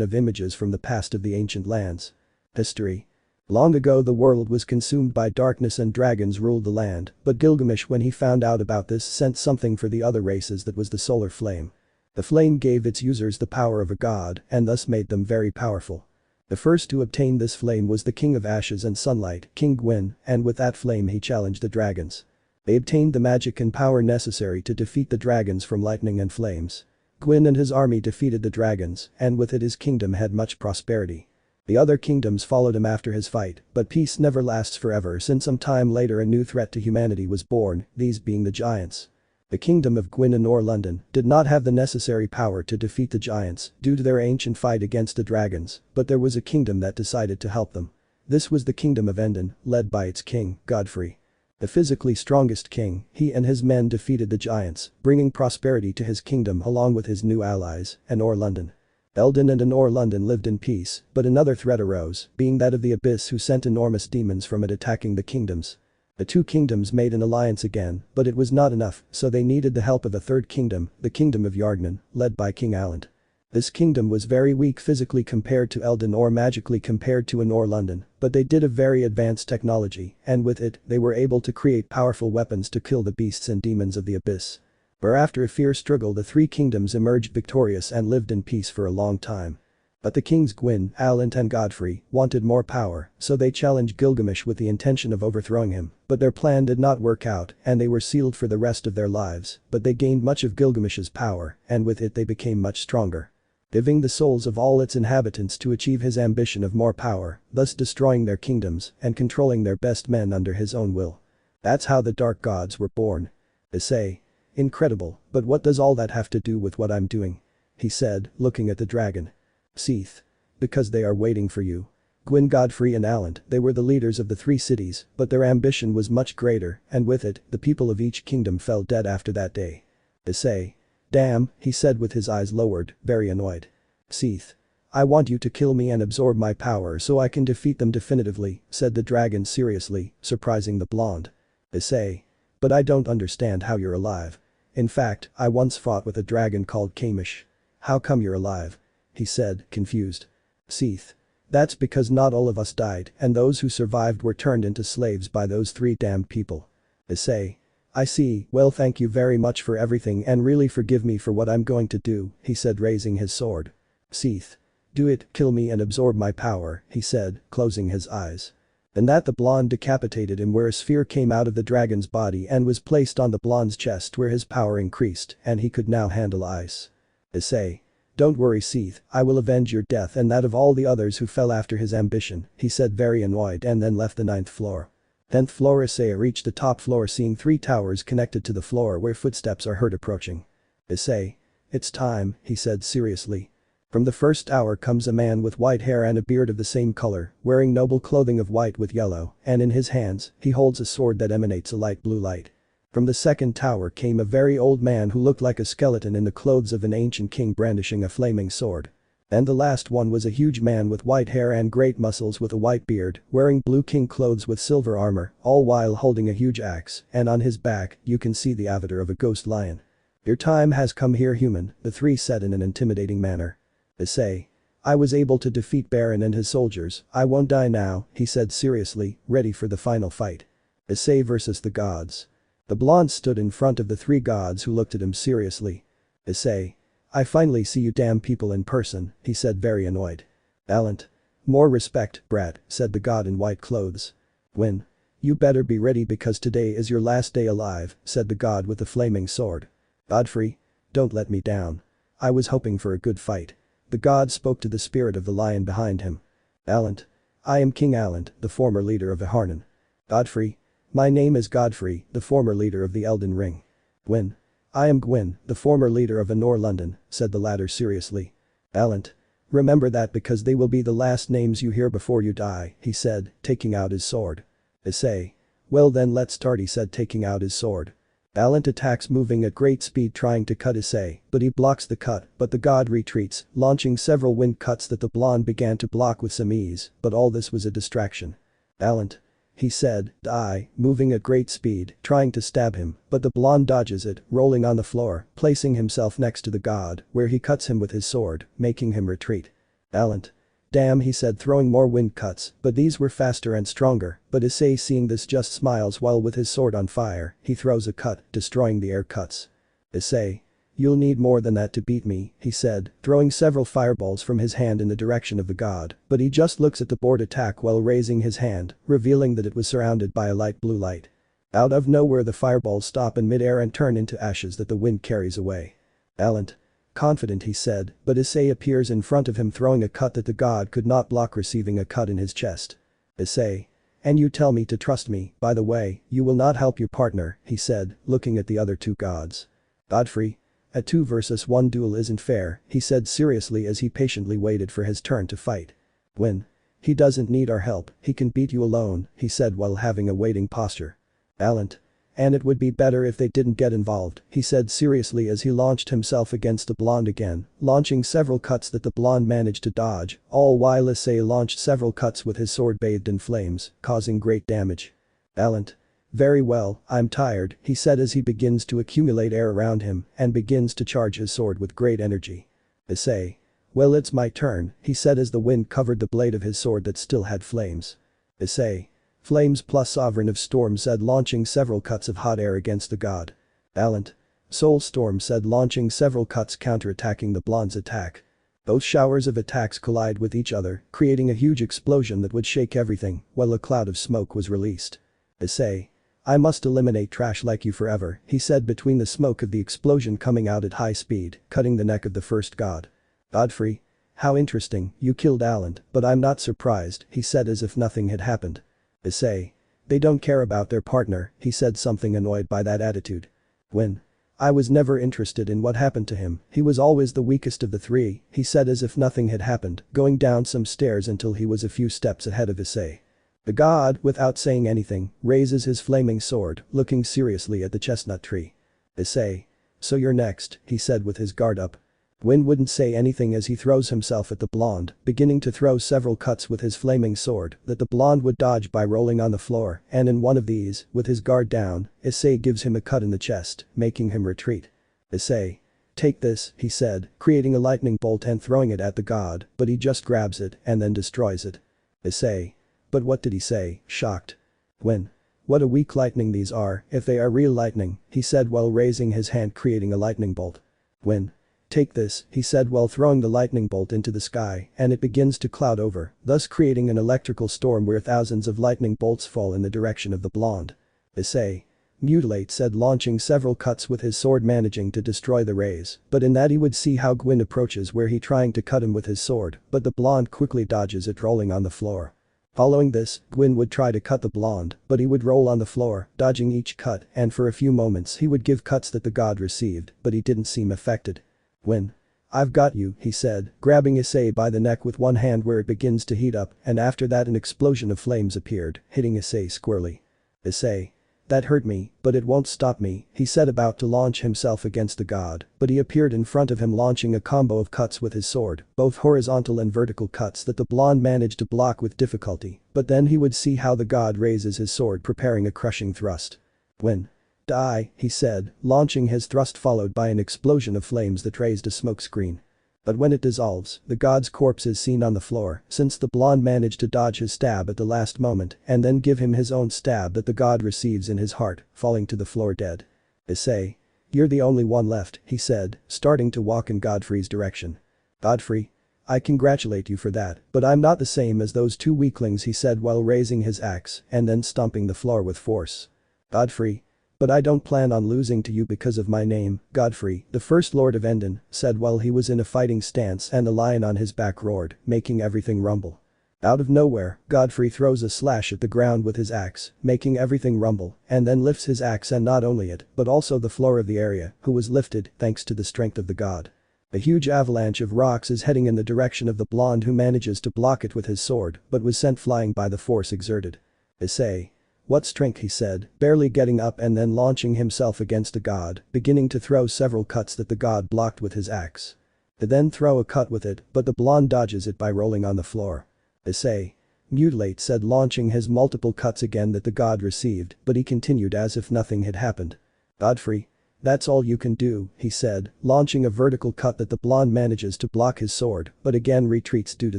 S1: of images from the past of the ancient lands. History. Long ago the world was consumed by darkness and dragons ruled the land, but Gilgamesh when he found out about this sent something for the other races that was the solar flame. The flame gave its users the power of a god and thus made them very powerful. The first to obtain this flame was the king of ashes and sunlight, King Gwyn, and with that flame he challenged the dragons. They obtained the magic and power necessary to defeat the dragons from lightning and flames. Gwyn and his army defeated the dragons, and with it his kingdom had much prosperity. The other kingdoms followed him after his fight, but peace never lasts forever since some time later a new threat to humanity was born, these being the giants. The kingdom of Gwyn and London did not have the necessary power to defeat the giants due to their ancient fight against the dragons, but there was a kingdom that decided to help them. This was the kingdom of Endon, led by its king, Godfrey. The physically strongest king, he and his men defeated the giants, bringing prosperity to his kingdom along with his new allies, and London. Eldon and London lived in peace, but another threat arose, being that of the Abyss who sent enormous demons from it attacking the kingdoms. The two kingdoms made an alliance again, but it was not enough, so they needed the help of a third kingdom, the kingdom of Yargnan, led by King Aland. This kingdom was very weak physically compared to Eldon or magically compared to London, but they did have very advanced technology, and with it, they were able to create powerful weapons to kill the beasts and demons of the Abyss. After a fierce struggle the three kingdoms emerged victorious and lived in peace for a long time. But the kings Gwyn, Aland and Godfrey wanted more power, so they challenged Gilgamesh with the intention of overthrowing him, but their plan did not work out and they were sealed for the rest of their lives, but they gained much of Gilgamesh's power, and with it they became much stronger. Giving the souls of all its inhabitants to achieve his ambition of more power, thus destroying their kingdoms and controlling their best men under his own will. That's how the dark gods were born. Issei. Incredible, but what does all that have to do with what I'm doing? He said, looking at the dragon. Seath. Because they are waiting for you. Gwyn, Godfrey and Aland, they were the leaders of the three cities, but their ambition was much greater, and with it, the people of each kingdom fell dead after that day. Issei. Damn, he said with his eyes lowered, very annoyed. Seath. I want you to kill me and absorb my power so I can defeat them definitively, said the dragon seriously, surprising the blonde. Issei. But I don't understand how you're alive. In fact, I once fought with a dragon called Kamish. How come you're alive? He said, confused. Seath. That's because not all of us died and those who survived were turned into slaves by those three damned people. Issei. I see, well thank you very much for everything and really forgive me for what I'm going to do, he said raising his sword. Seath. Do it, kill me and absorb my power, he said, closing his eyes. And that the blonde decapitated him where a sphere came out of the dragon's body and was placed on the blonde's chest where his power increased and he could now handle ice. Issei. Don't worry Seath, I will avenge your death and that of all the others who fell after his ambition, he said very annoyed and then left the 9th floor. 10th floor Issei reached the top floor seeing 3 towers connected to the floor where footsteps are heard approaching. Issei. It's time, he said seriously. From the first tower comes a man with white hair and a beard of the same color, wearing noble clothing of white with yellow, and in his hands, he holds a sword that emanates a light blue light. From the second tower came a very old man who looked like a skeleton in the clothes of an ancient king brandishing a flaming sword. And the last one was a huge man with white hair and great muscles with a white beard, wearing blue king clothes with silver armor, all while holding a huge axe, and on his back, you can see the avatar of a ghost lion. Your time has come here human, the three said in an intimidating manner. Issei. I was able to defeat Baron and his soldiers, I won't die now, he said seriously, ready for the final fight. Issei versus the gods. The blonde stood in front of the 3 gods who looked at him seriously. Issei. I finally see you damn people in person, he said very annoyed. Alant. More respect, brat, said the god in white clothes. Gwyn. You better be ready because today is your last day alive, said the god with the flaming sword. Godfrey. Don't let me down. I was hoping for a good fight. The god spoke to the spirit of the lion behind him. Alant. I am King Alant, the former leader of Harnan. Godfrey. My name is Godfrey, the former leader of the Elden Ring. Gwyn. I am Gwyn, the former leader of London, said the latter seriously. Alant. Remember that because they will be the last names you hear before you die, he said, taking out his sword. Issei. Well then let's start, he said taking out his sword. Alant attacks moving at great speed trying to cut Issei, but he blocks the cut, but the god retreats, launching several wind cuts that the blonde began to block with some ease, but all this was a distraction. Alent. He said, die, moving at great speed, trying to stab him, but the blonde dodges it, rolling on the floor, placing himself next to the god, where he cuts him with his sword, making him retreat. Alent. Damn, he said, throwing more wind cuts, but these were faster and stronger, but Issei, seeing this, just smiles while with his sword on fire, he throws a cut, destroying the air cuts. Issei. You'll need more than that to beat me, he said, throwing several fireballs from his hand in the direction of the god, but he just looks at the board attack while raising his hand, revealing that it was surrounded by a light blue light. Out of nowhere the fireballs stop in mid-air and turn into ashes that the wind carries away. Alent. Confident, he said, but Issei appears in front of him throwing a cut that the god could not block, receiving a cut in his chest. Issei. And you tell me to trust me, by the way, you will not help your partner, he said, looking at the other two gods. Godfrey. A 2 versus 1 duel isn't fair, he said seriously as he patiently waited for his turn to fight. When? He doesn't need our help, he can beat you alone, he said while having a waiting posture. Alent. And it would be better if they didn't get involved, he said seriously as he launched himself against the blonde again, launching several cuts that the blonde managed to dodge, all while Issei launched several cuts with his sword bathed in flames, causing great damage. Alent. Very well, I'm tired, he said as he begins to accumulate air around him and begins to charge his sword with great energy. Issei. Well, it's my turn, he said as the wind covered the blade of his sword that still had flames. Issei. Flames plus Sovereign of Storm, said, launching several cuts of hot air against the god. Alent. Soul Storm, said, launching several cuts counter-attacking the blonde's attack. Both showers of attacks collide with each other, creating a huge explosion that would shake everything, while a cloud of smoke was released. Issei. I must eliminate trash like you forever, he said between the smoke of the explosion coming out at high speed, cutting the neck of the first god. Godfrey. How interesting, you killed Alent, but I'm not surprised, he said as if nothing had happened. Issei. They don't care about their partner, he said, something annoyed by that attitude. When? I was never interested in what happened to him, he was always the weakest of the three, he said as if nothing had happened, going down some stairs until he was a few steps ahead of Issei. The god, without saying anything, raises his flaming sword, looking seriously at the chestnut tree. Issei. So you're next, he said with his guard up. Win wouldn't say anything as he throws himself at the blonde, beginning to throw several cuts with his flaming sword that the blonde would dodge by rolling on the floor, and in one of these, with his guard down, Issei gives him a cut in the chest, making him retreat. Issei. Take this, he said, creating a lightning bolt and throwing it at the god, but he just grabs it and then destroys it. Issei. But what did he say, shocked? When? What a weak lightning these are, if they are real lightning, he said while raising his hand creating a lightning bolt. When? Take this, he said while throwing the lightning bolt into the sky, and it begins to cloud over, thus creating an electrical storm where thousands of lightning bolts fall in the direction of the blonde. Issei. Mutilate, said, launching several cuts with his sword, managing to destroy the rays, but in that he would see how Gwyn approaches where he trying to cut him with his sword, but the blonde quickly dodges it, rolling on the floor. Following this, Gwyn would try to cut the blonde, but he would roll on the floor, dodging each cut, and for a few moments he would give cuts that the god received, but he didn't seem affected. Gwyn. I've got you, he said, grabbing Issei by the neck with one hand where it begins to heat up, and after that an explosion of flames appeared, hitting Issei squarely. Issei. That hurt me, but it won't stop me, he said, about to launch himself against the god, but he appeared in front of him launching a combo of cuts with his sword, both horizontal and vertical cuts that the blonde managed to block with difficulty, but then he would see how the god raises his sword, preparing a crushing thrust. When? Die, he said, launching his thrust followed by an explosion of flames that raised a smoke screen. But when it dissolves, the god's corpse is seen on the floor, since the blonde managed to dodge his stab at the last moment and then give him his own stab that the god receives in his heart, falling to the floor dead. Issei. You're the only one left, he said, starting to walk in Godfrey's direction. Godfrey. I congratulate you for that, but I'm not the same as those two weaklings, he said while raising his axe and then stomping the floor with force. Godfrey. But I don't plan on losing to you because of my name, Godfrey, the first Lord of Enden, said while he was in a fighting stance and the lion on his back roared, making everything rumble. Out of nowhere, Godfrey throws a slash at the ground with his axe, making everything rumble, and then lifts his axe, and not only it, but also the floor of the area, who was lifted thanks to the strength of the god. A huge avalanche of rocks is heading in the direction of the blonde, who manages to block it with his sword but was sent flying by the force exerted. Issei. What strength, he said, barely getting up and then launching himself against the god, beginning to throw several cuts that the god blocked with his axe. To then throw a cut with it, but the blonde dodges it by rolling on the floor. Issei. Mutilate said, launching his multiple cuts again that the god received, but he continued as if nothing had happened. Godfrey. That's all you can do, he said, launching a vertical cut that the blonde manages to block his sword, but again retreats due to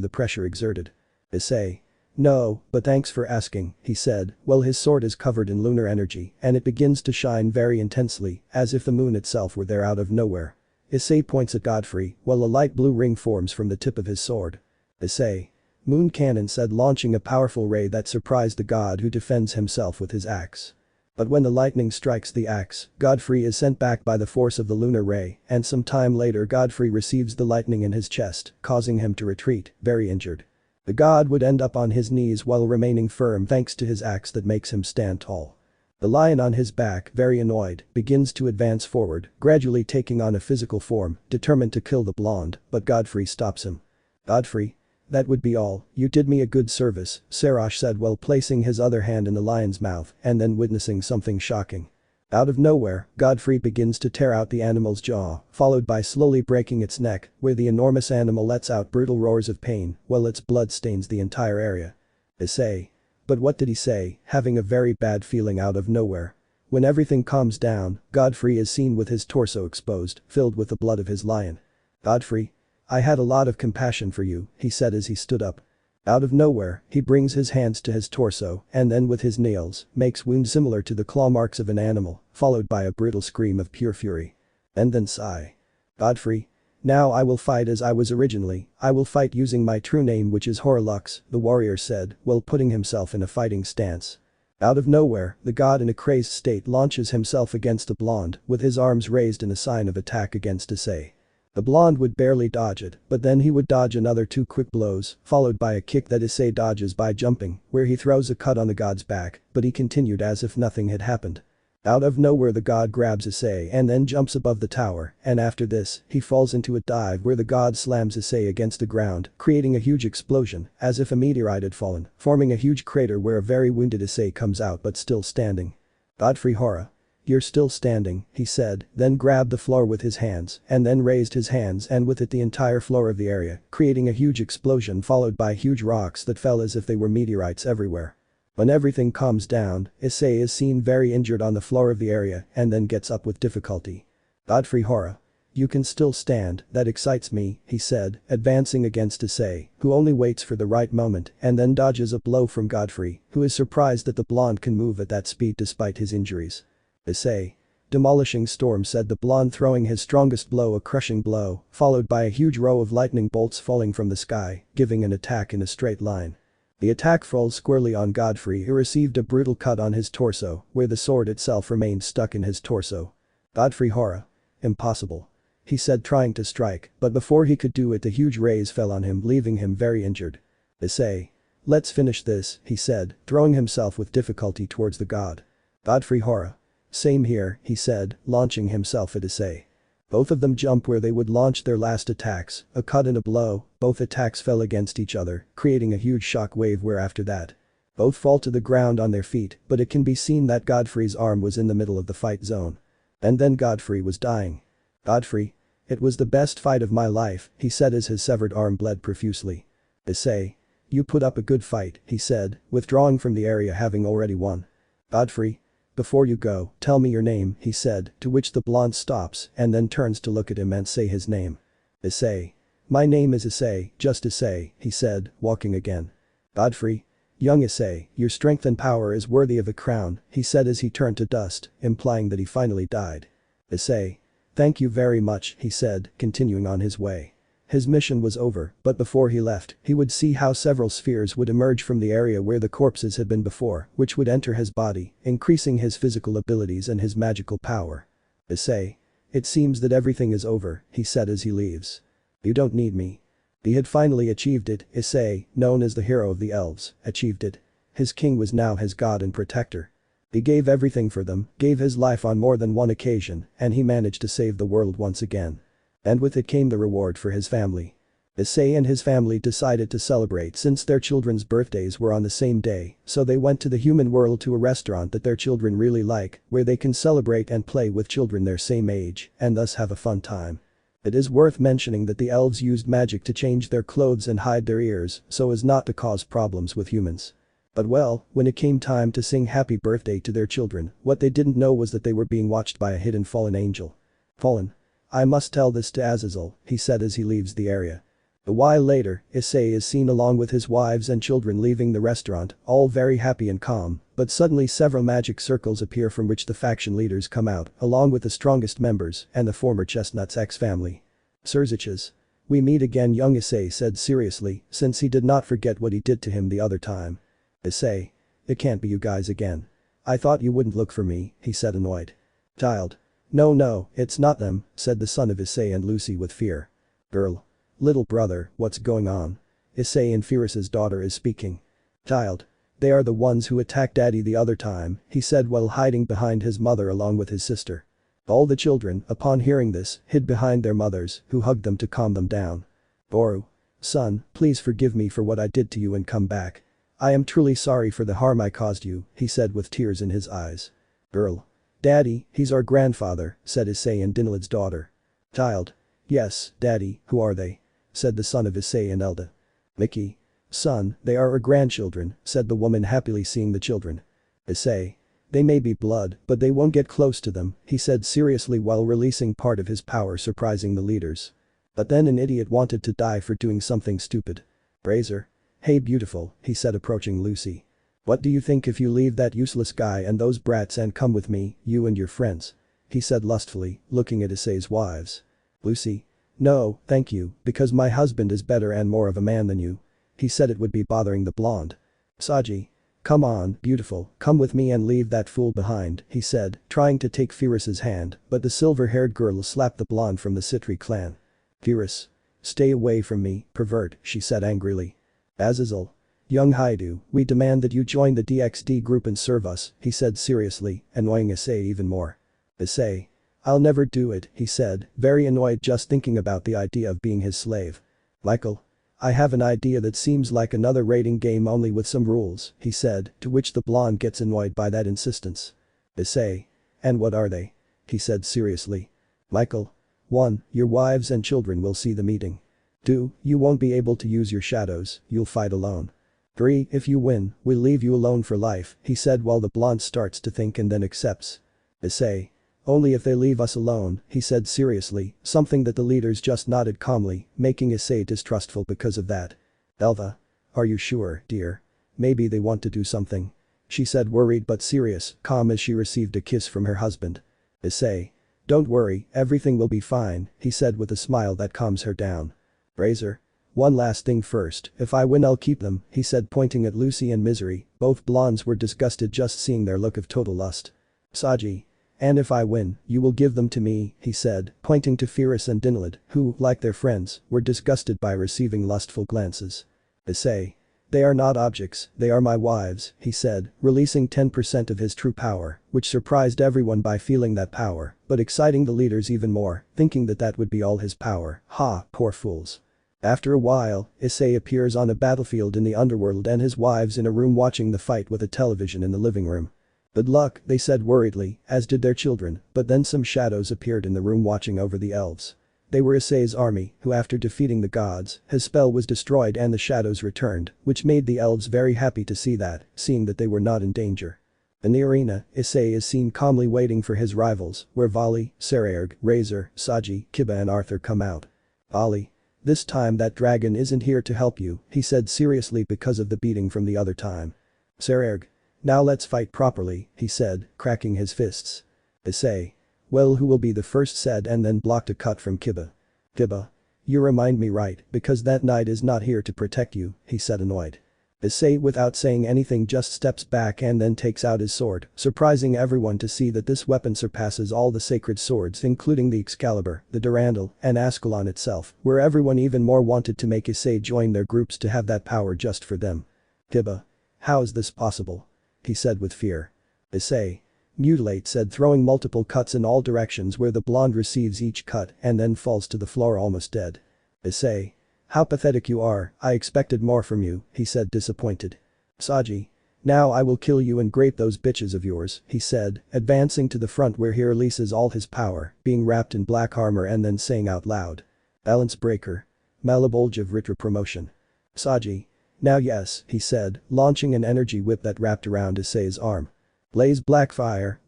S1: the pressure exerted. Issei. No, but thanks for asking, he said, well his sword is covered in lunar energy and it begins to shine very intensely, as if the moon itself were there out of nowhere. Issei points at Godfrey, while a light blue ring forms from the tip of his sword. Issei. Moon cannon said, launching a powerful ray that surprised the god who defends himself with his axe. But when the lightning strikes the axe, Godfrey is sent back by the force of the lunar ray, and some time later Godfrey receives the lightning in his chest, causing him to retreat, very injured. The god would end up on his knees while remaining firm thanks to his axe that makes him stand tall. The lion on his back, very annoyed, begins to advance forward, gradually taking on a physical form, determined to kill the blonde, but Godfrey stops him. Godfrey. That would be all, you did me a good service, Sarash said while placing his other hand in the lion's mouth and then witnessing something shocking. Out of nowhere, Godfrey begins to tear out the animal's jaw, followed by slowly breaking its neck, where the enormous animal lets out brutal roars of pain while its blood stains the entire area. Issei. But what did he say, having a very bad feeling out of nowhere? When everything calms down, Godfrey is seen with his torso exposed, filled with the blood of his lion. Godfrey. I had a lot of compassion for you, he said as he stood up. Out of nowhere, he brings his hands to his torso and then with his nails, makes wounds similar to the claw marks of an animal, followed by a brutal scream of pure fury. And then sigh. Godfrey. Now I will fight as I was originally, I will fight using my true name which is Horalux, the warrior said, while putting himself in a fighting stance. Out of nowhere, the god in a crazed state launches himself against the blonde, with his arms raised in a sign of attack against Issei. The blonde would barely dodge it, but then he would dodge another 2 quick blows, followed by a kick that Issei dodges by jumping, where he throws a cut on the god's back, but he continued as if nothing had happened. Out of nowhere the god grabs Issei and then jumps above the tower, and after this, he falls into a dive where the god slams Issei against the ground, creating a huge explosion, as if a meteorite had fallen, forming a huge crater where a very wounded Issei comes out but still standing. Godfrey Hora. You're still standing, he said, then grabbed the floor with his hands and then raised his hands and with it the entire floor of the area, creating a huge explosion followed by huge rocks that fell as if they were meteorites everywhere. When everything calms down, Issei is seen very injured on the floor of the area and then gets up with difficulty. Godfrey Hora. You can still stand, that excites me, he said, advancing against Issei, who only waits for the right moment and then dodges a blow from Godfrey, who is surprised that the blonde can move at that speed despite his injuries. Issei. Demolishing storm said the blonde throwing his strongest blow, a crushing blow, followed by a huge row of lightning bolts falling from the sky, giving an attack in a straight line. The attack falls squarely on Godfrey who received a brutal cut on his torso, where the sword itself remained stuck in his torso. Godfrey Hora. Impossible. He said trying to strike, but before he could do it the huge rays fell on him leaving him very injured. Issei. Let's finish this, he said, throwing himself with difficulty towards the god. Godfrey Hora. Same here, he said, launching himself at Issei. Both of them jump where they would launch their last attacks, a cut and a blow, both attacks fell against each other, creating a huge shock wave where after that. Both fall to the ground on their feet, but it can be seen that Godfrey's arm was in the middle of the fight zone. And then Godfrey was dying. Godfrey. It was the best fight of my life, he said as his severed arm bled profusely. Issei. You put up a good fight, he said, withdrawing from the area having already won. Godfrey. Before you go, tell me your name, he said, to which the blonde stops and then turns to look at him and say his name. Issei. My name is Issei, just Issei, he said, walking again. Godfrey. Young Issei, your strength and power is worthy of a crown, he said as he turned to dust, implying that he finally died. Issei. Thank you very much, he said, continuing on his way. His mission was over, but before he left, he would see how several spheres would emerge from the area where the corpses had been before, which would enter his body, increasing his physical abilities and his magical power. Issei. It seems that everything is over, he said as he leaves. You don't need me. He had finally achieved it, Issei, known as the hero of the elves, achieved it. His king was now his god and protector. He gave everything for them, gave his life on more than one occasion, and he managed to save the world once again. And with it came the reward for his family. Issei and his family decided to celebrate since their children's birthdays were on the same day, so they went to the human world to a restaurant that their children really like, where they can celebrate and play with children their same age, and thus have a fun time. It is worth mentioning that the elves used magic to change their clothes and hide their ears so as not to cause problems with humans. But well, when it came time to sing happy birthday to their children, what they didn't know was that they were being watched by a hidden fallen angel. Fallen. I must tell this to Azazel, he said as he leaves the area. A while later, Issei is seen along with his wives and children leaving the restaurant, all very happy and calm, but suddenly several magic circles appear from which the faction leaders come out, along with the strongest members and the former Chestnut's ex-family. Surziches. We meet again, young Issei said seriously, since he did not forget what he did to him the other time. Issei. It can't be you guys again. I thought you wouldn't look for me, he said annoyed. Child. No, it's not them, said the son of Issei and Lucy with fear. Girl. Little brother, what's going on? Issei and Firis's daughter is speaking. Child. They are the ones who attacked daddy the other time, he said while hiding behind his mother along with his sister. All the children, upon hearing this, hid behind their mothers, who hugged them to calm them down. Boru. Son, please forgive me for what I did to you and come back. I am truly sorry for the harm I caused you, he said with tears in his eyes. Girl. Daddy, he's our grandfather, said Issei and Dinled's daughter. Child. Yes, daddy, who are they? Said the son of Issei and Elda. Mickey. Son, they are our grandchildren, said the woman happily seeing the children. Issei. They may be blood, but they won't get close to them, he said seriously while releasing part of his power surprising the leaders. But then an idiot wanted to die for doing something stupid. Razor. Hey beautiful, he said approaching Lucy. What do you think if you leave that useless guy and those brats and come with me, you and your friends? He said lustfully, looking at Issei's wives. Lucy. No, thank you, because my husband is better and more of a man than you. He said it would be bothering the blonde. Saji. Come on, beautiful, come with me and leave that fool behind, he said, trying to take Firis's hand, but the silver-haired girl slapped the blonde from the Citri clan. Firis. Stay away from me, pervert, she said angrily. Azazel. Young Haidu, we demand that you join the DXD group and serve us, he said seriously, annoying Issei even more. Issei. I'll never do it, he said, very annoyed just thinking about the idea of being his slave. Michael. I have an idea that seems like another raiding game only with some rules, he said, to which the blonde gets annoyed by that insistence. Issei. And what are they? He said seriously. Michael. 1. Your wives and children will see the meeting. 2. You won't be able to use your shadows, you'll fight alone. 3. If you win, we'll leave you alone for life, he said while the blonde starts to think and then accepts. Issei. Only if they leave us alone, he said seriously, something that the leaders just nodded calmly, making Issei distrustful because of that. Elva. Are you sure, dear? Maybe they want to do something. She said worried but serious, calm as she received a kiss from her husband. Issei. Don't worry, everything will be fine, he said with a smile that calms her down. Razor. One last thing first, if I win I'll keep them, he said pointing at Lucy and Misery, both blondes were disgusted just seeing their look of total lust. Saji. And if I win, you will give them to me, he said, pointing to Firis and Dinled, who, like their friends, were disgusted by receiving lustful glances. Issei. They are not objects, they are my wives, he said, releasing 10% of his true power, which surprised everyone by feeling that power, but exciting the leaders even more, thinking that that would be all his power. Ha, poor fools. After a while, Issei appears on a battlefield in the underworld and his wives in a room watching the fight with a television in the living room. Good luck, they said worriedly, as did their children, but then some shadows appeared in the room watching over the elves. They were Issei's army, who after defeating the gods, his spell was destroyed and the shadows returned, which made the elves very happy to see that, seeing that they were not in danger. In the arena, Issei is seen calmly waiting for his rivals, where Vali, Sererg, Razor, Saji, Kiba and Arthur come out. Vali. This time that dragon isn't here to help you, he said seriously because of the beating from the other time. Sererg. Now let's fight properly, he said, cracking his fists. Issei. Well, who will be the first, said and then blocked a cut from Kiba. Kiba. You remind me right, because that knight is not here to protect you, he said annoyed. Issei without saying anything just steps back and then takes out his sword, surprising everyone to see that this weapon surpasses all the sacred swords including the Excalibur, the Durandal, and Ascalon itself, where everyone even more wanted to make Issei join their groups to have that power just for them. Kiba. How is this possible? He said with fear. Issei. Mutilate, said throwing multiple cuts in all directions where the blonde receives each cut and then falls to the floor almost dead. Issei. How pathetic you are, I expected more from you, he said disappointed. Saji. Now I will kill you and grape those bitches of yours, he said, advancing to the front where he releases all his power, being wrapped in black armor and then saying out loud. Balance breaker. Malabulge of Ritra promotion. Saji. Now yes, he said, launching an energy whip that wrapped around Issei's arm. Blaze black fire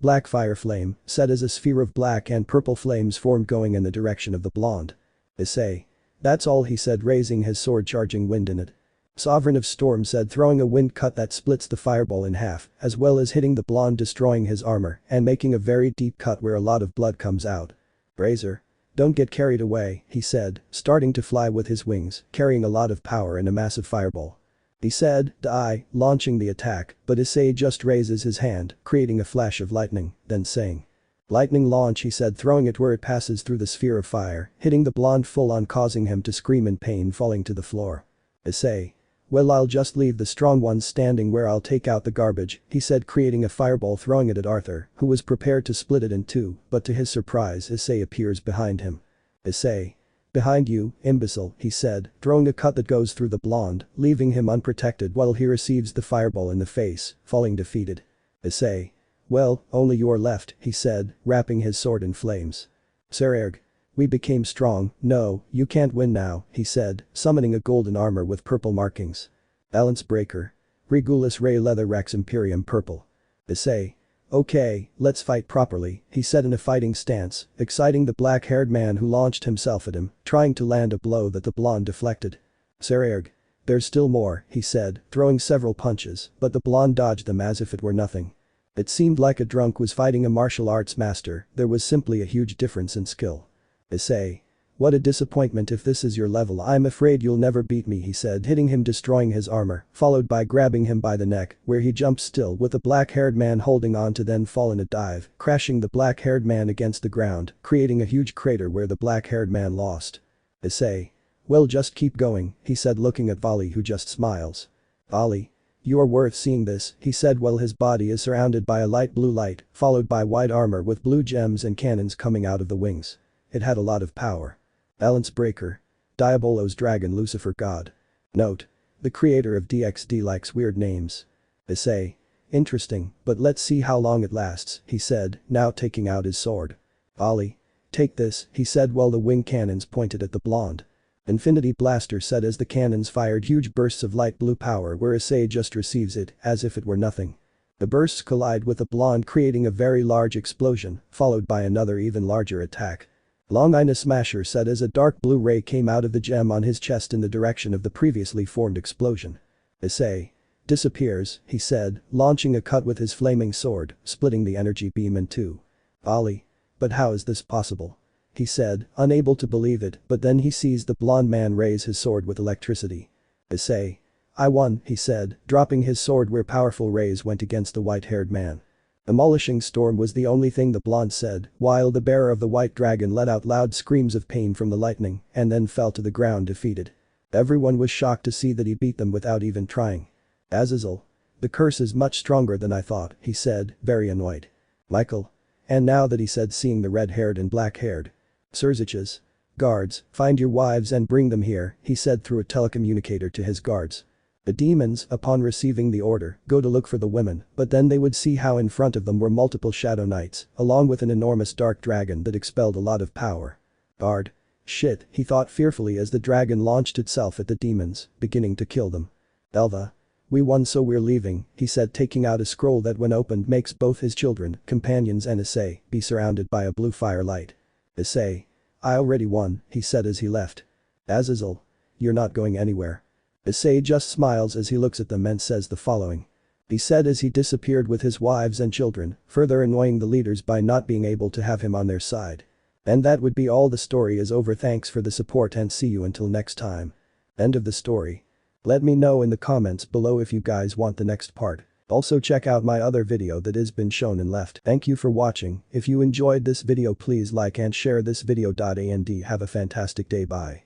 S1: flame, set as a sphere of black and purple flames formed going in the direction of the blonde. Issei. That's all, he said, raising his sword, charging wind in it. Sovereign of Storm said, throwing a wind cut that splits the fireball in half, as well as hitting the blonde, destroying his armor and making a very deep cut where a lot of blood comes out. Brazier. Don't get carried away, he said, starting to fly with his wings, carrying a lot of power and a massive fireball. He said, die, launching the attack, but Issei just raises his hand, creating a flash of lightning, then saying. Lightning launch, he said, throwing it where it passes through the sphere of fire, hitting the blonde full on, causing him to scream in pain, falling to the floor. Issei. Well, I'll just leave the strong ones standing where I'll take out the garbage, he said, creating a fireball, throwing it at Arthur, who was prepared to split it in two, but to his surprise Issei appears behind him. Issei. Behind you, imbecile, he said, throwing a cut that goes through the blonde, leaving him unprotected while he receives the fireball in the face, falling defeated. Issei. Well, only you're left, he said, wrapping his sword in flames. Sererg. We became strong, no, you can't win now, he said, summoning a golden armor with purple markings. Balance breaker. Regulus Ray Leather Rex Imperium purple. Issei. Okay, let's fight properly, he said in a fighting stance, exciting the black-haired man who launched himself at him, trying to land a blow that the blonde deflected. Sererg. There's still more, he said, throwing several punches, but the blonde dodged them as if it were nothing. It seemed like a drunk was fighting a martial arts master, there was simply a huge difference in skill. Issei. What a disappointment, if this is your level I'm afraid you'll never beat me, he said, hitting him, destroying his armor, followed by grabbing him by the neck, where he jumped still with the black-haired man holding on to, then fall in a dive, crashing the black-haired man against the ground, creating a huge crater where the black-haired man lost. Issei. Well, just keep going, he said, looking at Volley, who just smiles. Volley. You are worth seeing this, he said, while his body is surrounded by a light blue light, followed by white armor with blue gems and cannons coming out of the wings. It had a lot of power. Balance breaker. Diabolos dragon Lucifer god. Note. The creator of DXD likes weird names. Issei. Interesting, but let's see how long it lasts, he said, now taking out his sword. Volley. Take this, he said while the wing cannons pointed at the blonde. Infinity blaster, said as the cannons fired huge bursts of light blue power where Issei just receives it, as if it were nothing. The bursts collide with the blonde, creating a very large explosion, followed by another even larger attack. Long Ina Smasher, said as a dark blue ray came out of the gem on his chest in the direction of the previously formed explosion. Issei. Disappears, he said, launching a cut with his flaming sword, splitting the energy beam in two. Volley. But how is this possible? He said, unable to believe it, but then he sees the blonde man raise his sword with electricity. Issei. I won, he said, dropping his sword where powerful rays went against the white-haired man. Demolishing storm was the only thing the blonde said, while the bearer of the white dragon let out loud screams of pain from the lightning and then fell to the ground defeated. Everyone was shocked to see that he beat them without even trying. Azazel. The curse is much stronger than I thought, he said, very annoyed. Michael. And now that, he said, seeing the red-haired and black-haired. Surziches. Guards, find your wives and bring them here, he said through a telecommunicator to his guards. The demons, upon receiving the order, go to look for the women, but then they would see how in front of them were multiple Shadow Knights, along with an enormous dark dragon that expelled a lot of power. Guard. Shit, he thought fearfully as the dragon launched itself at the demons, beginning to kill them. Elva. We won, so we're leaving, he said, taking out a scroll that when opened makes both his children, companions and Issei be surrounded by a blue firelight. Issei. I already won, he said as he left. Azazel. You're not going anywhere. Issei just smiles as he looks at them and says the following. He said as he disappeared with his wives and children, further annoying the leaders by not being able to have him on their side. And that would be all. The story is over. Thanks for the support and see you until next time. End of the story. Let me know in the comments below if you guys want the next part. Also check out my other video that has been shown and left. Thank you for watching. If you enjoyed this video, please like and share this video. And have a fantastic day. Bye.